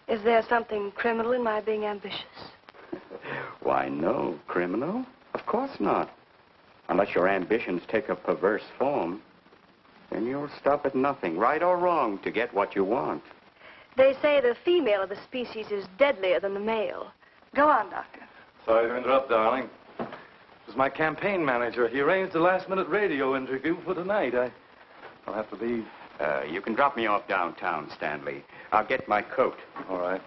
Is there something criminal in my being ambitious? Why, no. Criminal? Of course not. Unless your ambitions take a perverse form, then you'll stop at nothing, right or wrong, to get what you want. They say the female of the species is deadlier than the male. Go on, Doctor. Sorry to interrupt, darling. It was my campaign manager. He arranged a last-minute radio interview for tonight. I'll have to leave. You can drop me off downtown, Stanley. I'll get my coat. All right.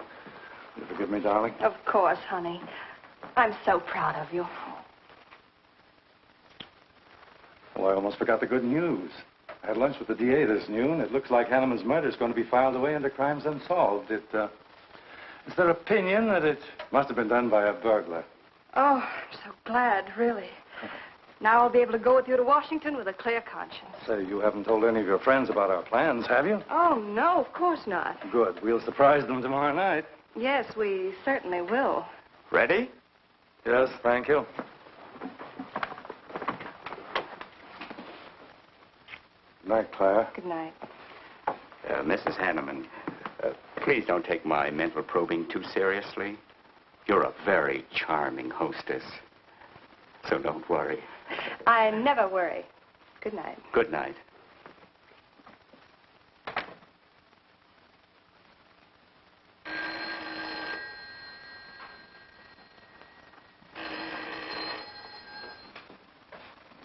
You forgive me, darling? Of course, honey. I'm so proud of you. Well, I almost forgot the good news. I had lunch with the DA this noon. It looks like Hanneman's murder is going to be filed away under crimes unsolved. It's their opinion that it must have been done by a burglar. Oh, I'm so glad, really. Now I'll be able to go with you to Washington with a clear conscience. Say, you haven't told any of your friends about our plans, have you? Oh, no, of course not. Good. We'll surprise them tomorrow night. Yes, we certainly will. Ready? Yes, thank you. Good night, Clara. Good night. Mrs. Hanneman, please don't take my mental probing too seriously. You're a very charming hostess. So don't worry. I never worry. Good night. Good night.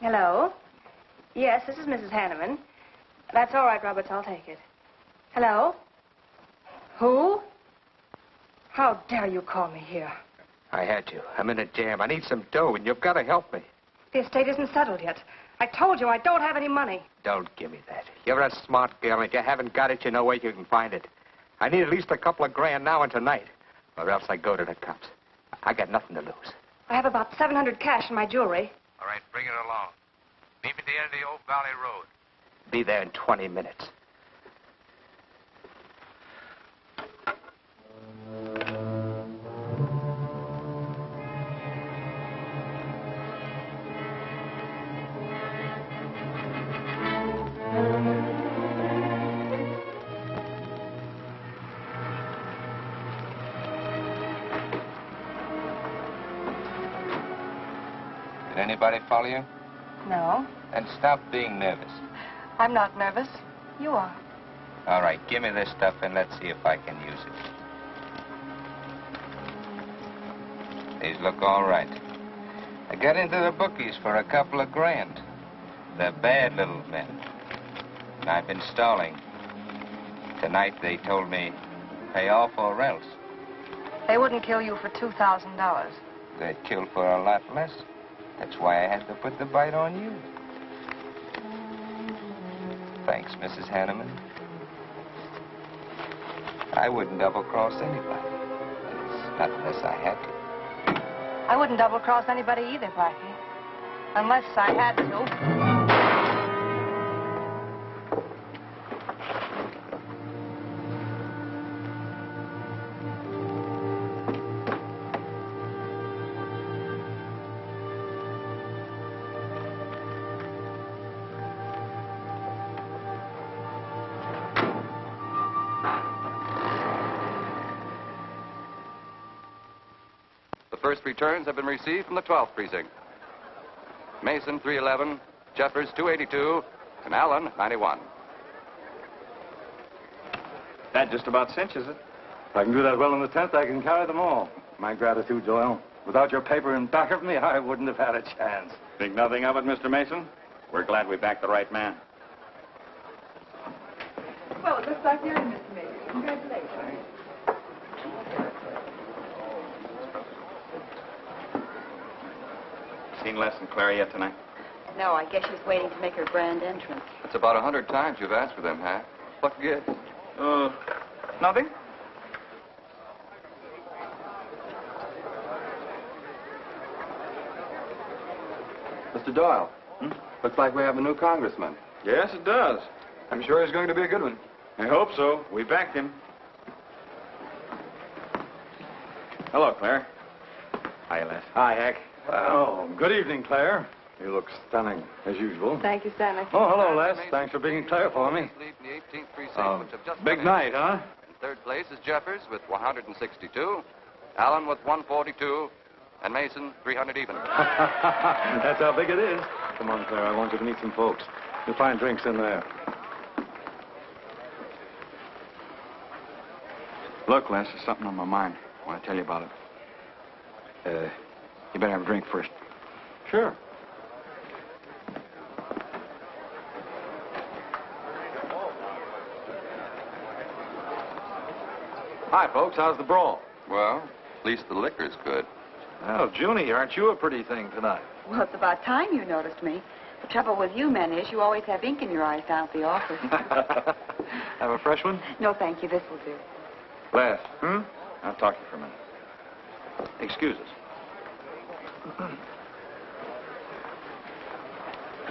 Hello? Yes, this is Mrs. Hanneman. That's all right, Roberts. I'll take it. Hello? Who? How dare you call me here? I had to. I'm in a jam. I need some dough, and you've got to help me. The estate isn't settled yet. I told you I don't have any money. Don't give me that. You're a smart girl, and if you haven't got it, you know where you can find it. I need at least a couple of grand now and tonight, or else I go to the cops. I got nothing to lose. I have about $700 cash in my jewelry. All right, bring it along. Meet me at the end of the Old Valley Road. Be there in 20 minutes. Did anybody follow you? No, Then stop being nervous. I'm not nervous. You are. All right, give me this stuff and let's see if I can use it. These look all right. I got into the bookies for a couple of grand. They're bad little men. I've been stalling. Tonight they told me, pay off or else. They wouldn't kill you for $2,000. They'd kill for a lot less. That's why I had to put the bite on you. Thanks, Mrs. Hanneman. I wouldn't double-cross anybody. Not unless I had to. I wouldn't double-cross anybody either, Blackie. Unless I had to. First returns have been received from the 12th precinct. Mason, 311, Jeffers, 282, and Allen, 91. That just about cinches it. If I can do that well in the 10th, I can carry them all. My gratitude, Doyle. Without your paper in back of me, I wouldn't have had a chance. Think nothing of it, Mr. Mason? We're glad we backed the right man. Well, it looks like you're in, Mr. Mason. Congratulations. Seen Les and Clara yet tonight? No, I guess she's waiting to make her grand entrance. It's about 100 times you've asked for them, Hack. What gives? Nothing. Mr. Doyle, looks like we have a new congressman. Yes, it does. I'm sure he's going to be a good one. I hope so. We backed him. Hello, Claire. Hi, Les. Hi, Hank. Oh, good evening, Claire. You look stunning, as usual. Thank you, Stanley. Oh, hello, Les. Thanks for being Claire for me. Big night, huh? In third place is Jeffers with 162, Allen with 142, and Mason 300 even. That's how big it is. Come on, Claire. I want you to meet some folks. You'll find drinks in there. Look, Les, there's something on my mind. I want to tell you about it. You better have a drink first. Sure. Hi, folks. How's the brawl? Well, at least the liquor's good. Well, Junie, aren't you a pretty thing tonight? Well, it's about time you noticed me. The trouble with you men is you always have ink in your eyes down at the office. Have a fresh one? No, thank you. This will do. Les. I'll talk to you for a minute. Excuse us.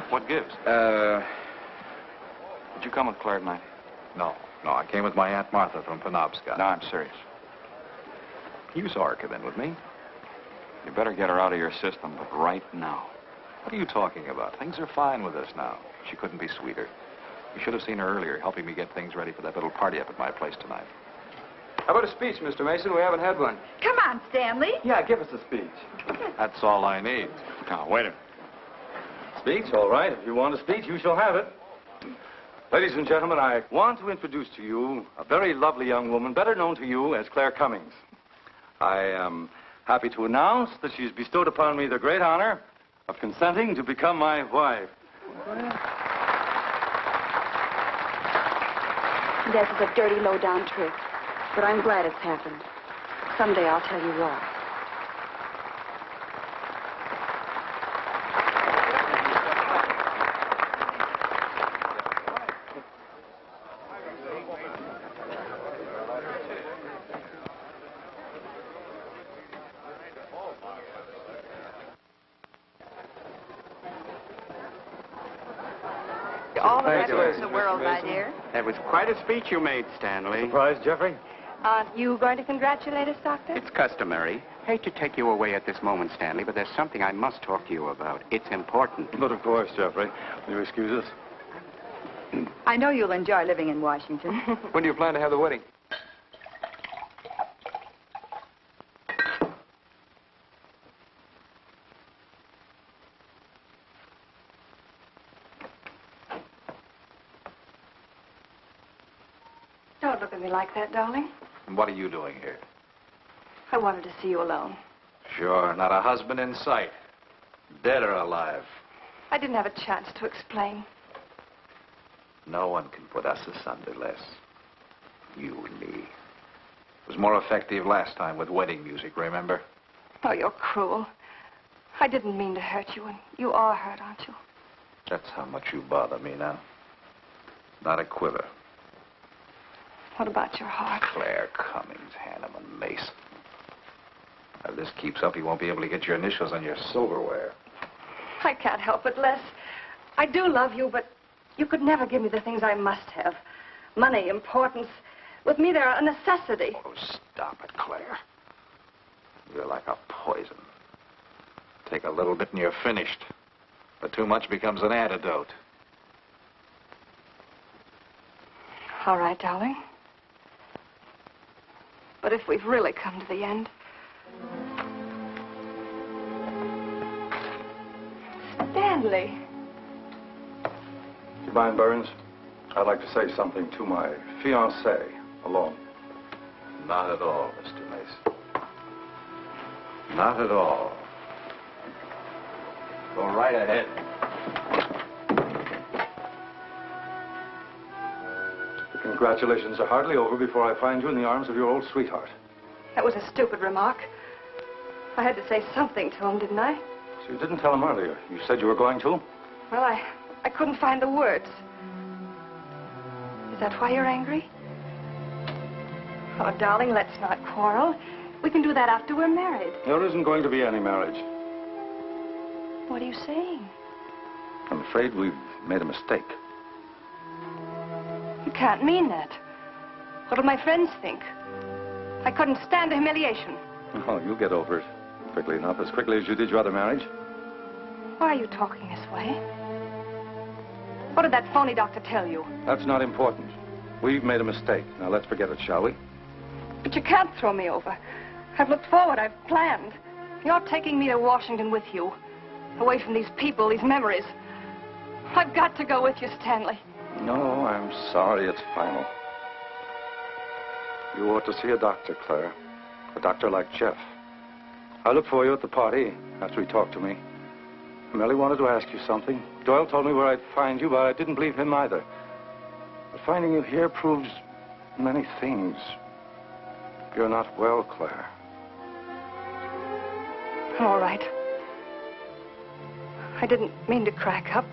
What gives? Did you come with Claire tonight? No, I came with my Aunt Martha from Penobscot. No, I'm serious. You saw her come in with me. You better get her out of your system, but right now. What are you talking about? Things are fine with us now. She couldn't be sweeter. You should have seen her earlier, helping me get things ready for that little party up at my place tonight. How about a speech, Mr. Mason? We haven't had one. Come on, Stanley. Yeah, give us a speech. That's all I need. Now, wait a minute. Speech, all right. If you want a speech, you shall have it. Ladies and gentlemen, I want to introduce to you a very lovely young woman, better known to you as Claire Cummings. I am happy to announce that she has bestowed upon me the great honor of consenting to become my wife. This is a dirty, low-down trick, but I'm glad it's happened. Someday I'll tell you why. All the best in the world, my dear. That was quite a speech you made, Stanley. Surprised, Jeffrey? Aren't you going to congratulate us, Doctor? It's customary. Hate to take you away at this moment, Stanley, but there's something I must talk to you about. It's important. But of course, Jeffrey. Will you excuse us? I know you'll enjoy living in Washington. When do you plan to have the wedding? Don't look at me like that, darling. And what are you doing here? I wanted to see you alone. Sure, not a husband in sight. Dead or alive. I didn't have a chance to explain. No one can put us asunder, Les. You and me. It was more effective last time with wedding music, remember? Oh, you're cruel. I didn't mean to hurt you, and you are hurt, aren't you? That's how much you bother me now. Not a quiver. What about your heart? Claire Cummings, Hanneman, Mason. If this keeps up, you won't be able to get your initials on your silverware. I can't help it, Les. I do love you, but you could never give me the things I must have. Money, importance. With me, they're a necessity. Oh, stop it, Claire. You're like a poison. Take a little bit and you're finished. But too much becomes an antidote. All right, darling. But if we've really come to the end... Stanley! Stanley. Do you mind, Burns? I'd like to say something to my fiancée alone. Not at all, Mr. Mason. Not at all. Go right ahead. The congratulations are hardly over before I find you in the arms of your old sweetheart. That was a stupid remark. I had to say something to him, didn't I? So you didn't tell him earlier. You said you were going to? Well, I couldn't find the words. Is that why you're angry? Oh, darling, let's not quarrel. We can do that after we're married. There isn't going to be any marriage. What are you saying? I'm afraid we've made a mistake. You can't mean that. What'll my friends think? I couldn't stand the humiliation. Oh, you'll get over it quickly enough, as quickly as you did your other marriage. Why are you talking this way? What did that phony doctor tell you? That's not important. We've made a mistake. Now let's forget it, shall we? But you can't throw me over. I've looked forward. I've planned. You're taking me to Washington with you. Away from these people, these memories. I've got to go with you, Stanley. No, I'm sorry. It's final. You ought to see a doctor, Clara. A doctor like Jeff. I'll look for you at the party after he talked to me. I merely wanted to ask you something. Doyle told me where I'd find you, but I didn't believe him either. But finding you here proves many things. You're not well, Claire. All right. I didn't mean to crack up.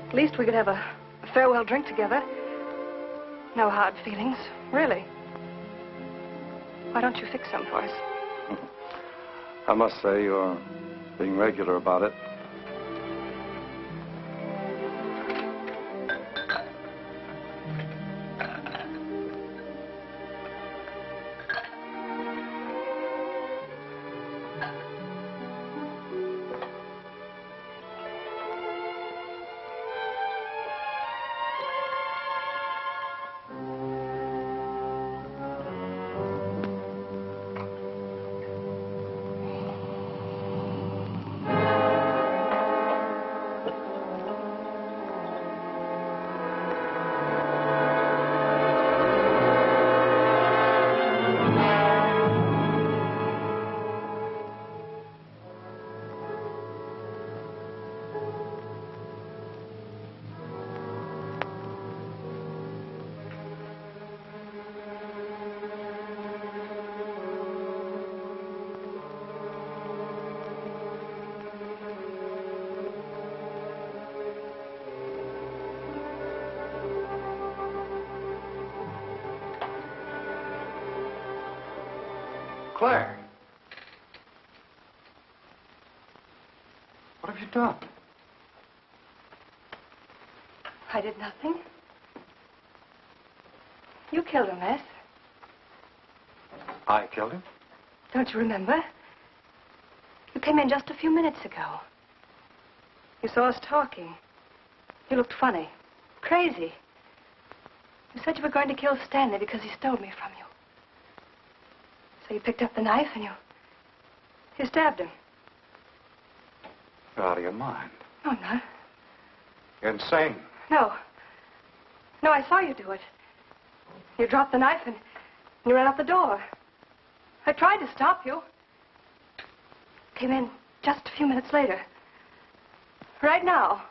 At least we could have a farewell drink together. No hard feelings, really. Why don't you fix some for us? I must say you're being regular about it. Claire. What have you done? I did nothing. You killed him, Les. I killed him? Don't you remember? You came in just a few minutes ago. You saw us talking. You looked funny. Crazy. You said you were going to kill Stanley because he stole me from you. So you picked up the knife and you stabbed him. You're out of your mind. No, I'm not. You're insane. No. No, I saw you do it. You dropped the knife and you ran out the door. I tried to stop you. Came in just a few minutes later. Right now.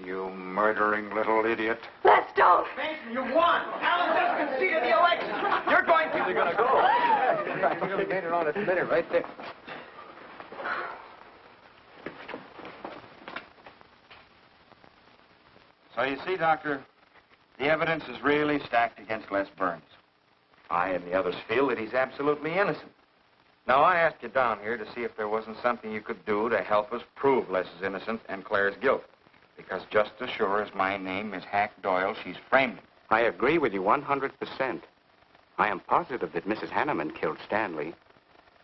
You murdering little idiot. Les, don't! Mason, you won! Alan just conceded the election! You're going to... You're going to go. You're going to on its minute right there. So you see, Doctor, the evidence is really stacked against Les Burns. I and the others feel that he's absolutely innocent. Now, I asked you down here to see if there wasn't something you could do to help us prove Les's innocence and Claire's guilt. Because just as sure as my name is Hack Doyle, she's framed him. I agree with you 100%. I am positive that Mrs. Hanneman killed Stanley.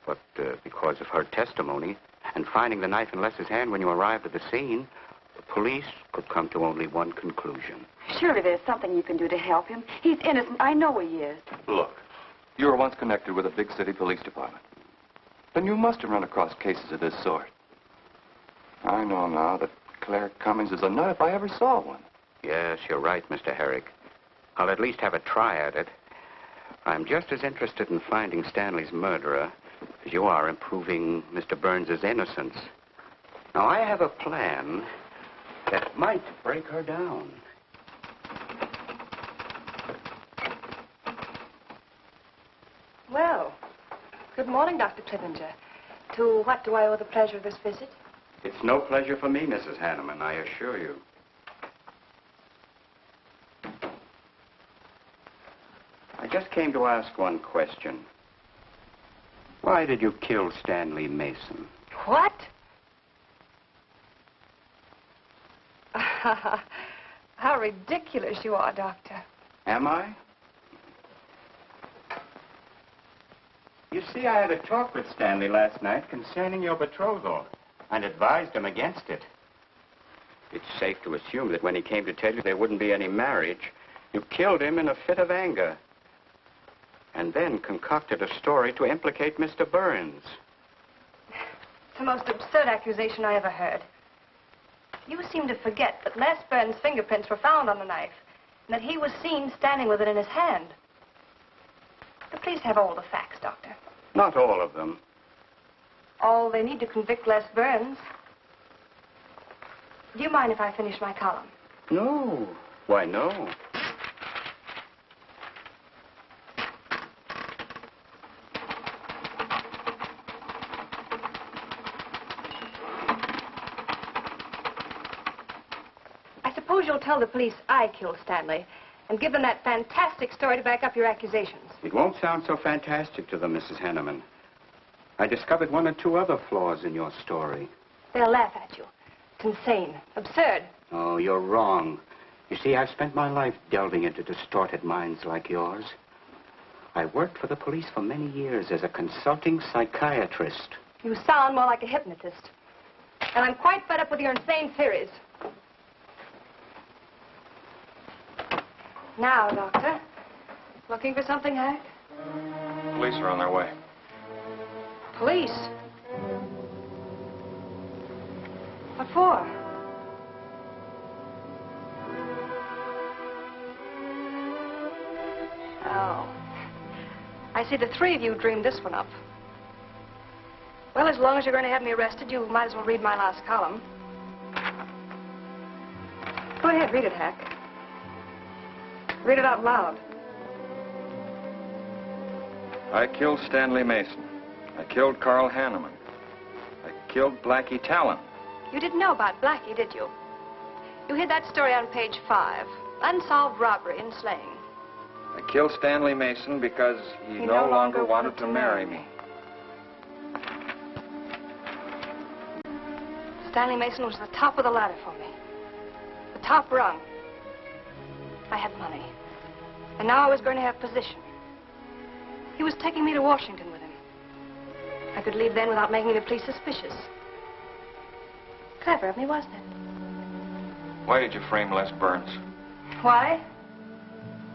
But because of her testimony and finding the knife in Les's hand when you arrived at the scene, the police could come to only one conclusion. Surely there's something you can do to help him. He's innocent. I know he is. Look, you were once connected with a big city police department. Then you must have run across cases of this sort. I know now that Claire Cummings is a nut if I ever saw one. Yes, you're right, Mr. Herrick. I'll at least have a try at it. I'm just as interested in finding Stanley's murderer as you are in proving Mr. Burns' innocence. Now, I have a plan that might break her down. Well, good morning, Dr. Clippinger. To what do I owe the pleasure of this visit? It's no pleasure for me, Mrs. Hanneman, I assure you. I just came to ask one question. Why did you kill Stanley Mason? What? How ridiculous you are, Doctor. Am I? You see, I had a talk with Stanley last night concerning your betrothal and advised him against it. It's safe to assume that when he came to tell you there wouldn't be any marriage, you killed him in a fit of anger and then concocted a story to implicate Mr. Burns. It's the most absurd accusation I ever heard. You seem to forget that Les Burns' fingerprints were found on the knife and that he was seen standing with it in his hand. The police have all the facts, Doctor. Not all of them. All they need to convict Les Burns. Do you mind if I finish my column? No. Why, no. I suppose you'll tell the police I killed Stanley and give them that fantastic story to back up your accusations. It won't sound so fantastic to them, Mrs. Hanneman. I discovered one or two other flaws in your story. They'll laugh at you. It's insane. Absurd. Oh, you're wrong. You see, I've spent my life delving into distorted minds like yours. I worked for the police for many years as a consulting psychiatrist. You sound more like a hypnotist. And I'm quite fed up with your insane theories. Now, Doctor. Looking for something, Hank? Police are on their way. Police? What for? Oh. I see the three of you dreamed this one up. Well, as long as you're going to have me arrested, you might as well read my last column. Go ahead, read it, Hack. Read it out loud. I killed Stanley Mason. I killed Carl Hanneman. I killed Blackie Talon. You didn't know about Blackie, did you? You hid that story on page 5. Unsolved robbery and slaying. I killed Stanley Mason because he no longer wanted to marry me. Stanley Mason was the top of the ladder for me. The top rung. I had money. And now I was going to have position. He was taking me to Washington with him. I could leave then without making the police suspicious. Clever of me, wasn't it? Why did you frame Les Burns? Why?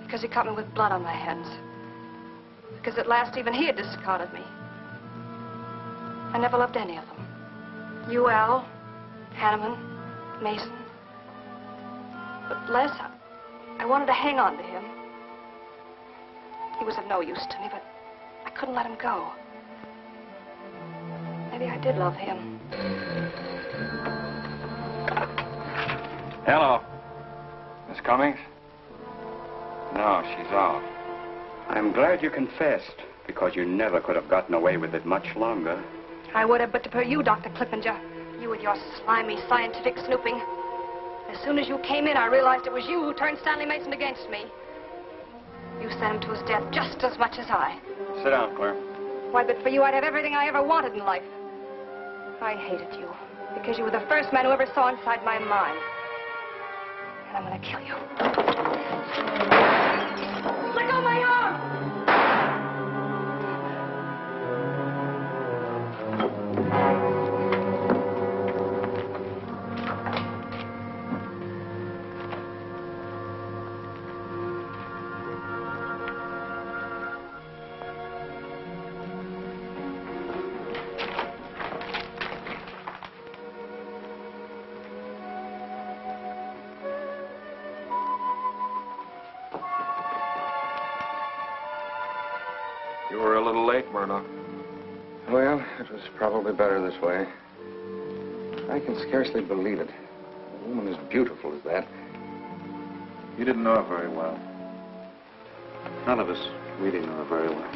Because he caught me with blood on my hands. Because at last even he had discarded me. I never loved any of them. You, Al, Hanneman, Mason. But Les, I wanted to hang on to him. He was of no use to me, but I couldn't let him go. Maybe I did love him. Hello. Miss Cummings? No, she's off. I'm glad you confessed, because you never could have gotten away with it much longer. I would have, but to you, Dr. Clippinger. You with your slimy scientific snooping. As soon as you came in, I realized it was you who turned Stanley Mason against me. You sent him to his death just as much as I. Sit down, Claire. Why, but for you, I'd have everything I ever wanted in life. I hated you, because you were the first man who ever saw inside my mind. And I'm going to kill you. Let go of my arm! were a little late, Bernhard. Well, it was probably better this way. I can scarcely believe it. A woman as beautiful as that. You didn't know her very well. None of us really knew her very well.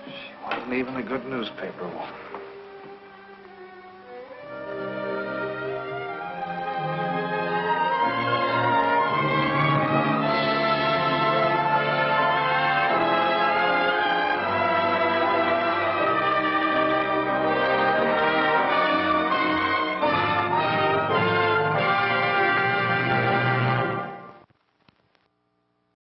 She wasn't even a good newspaper woman.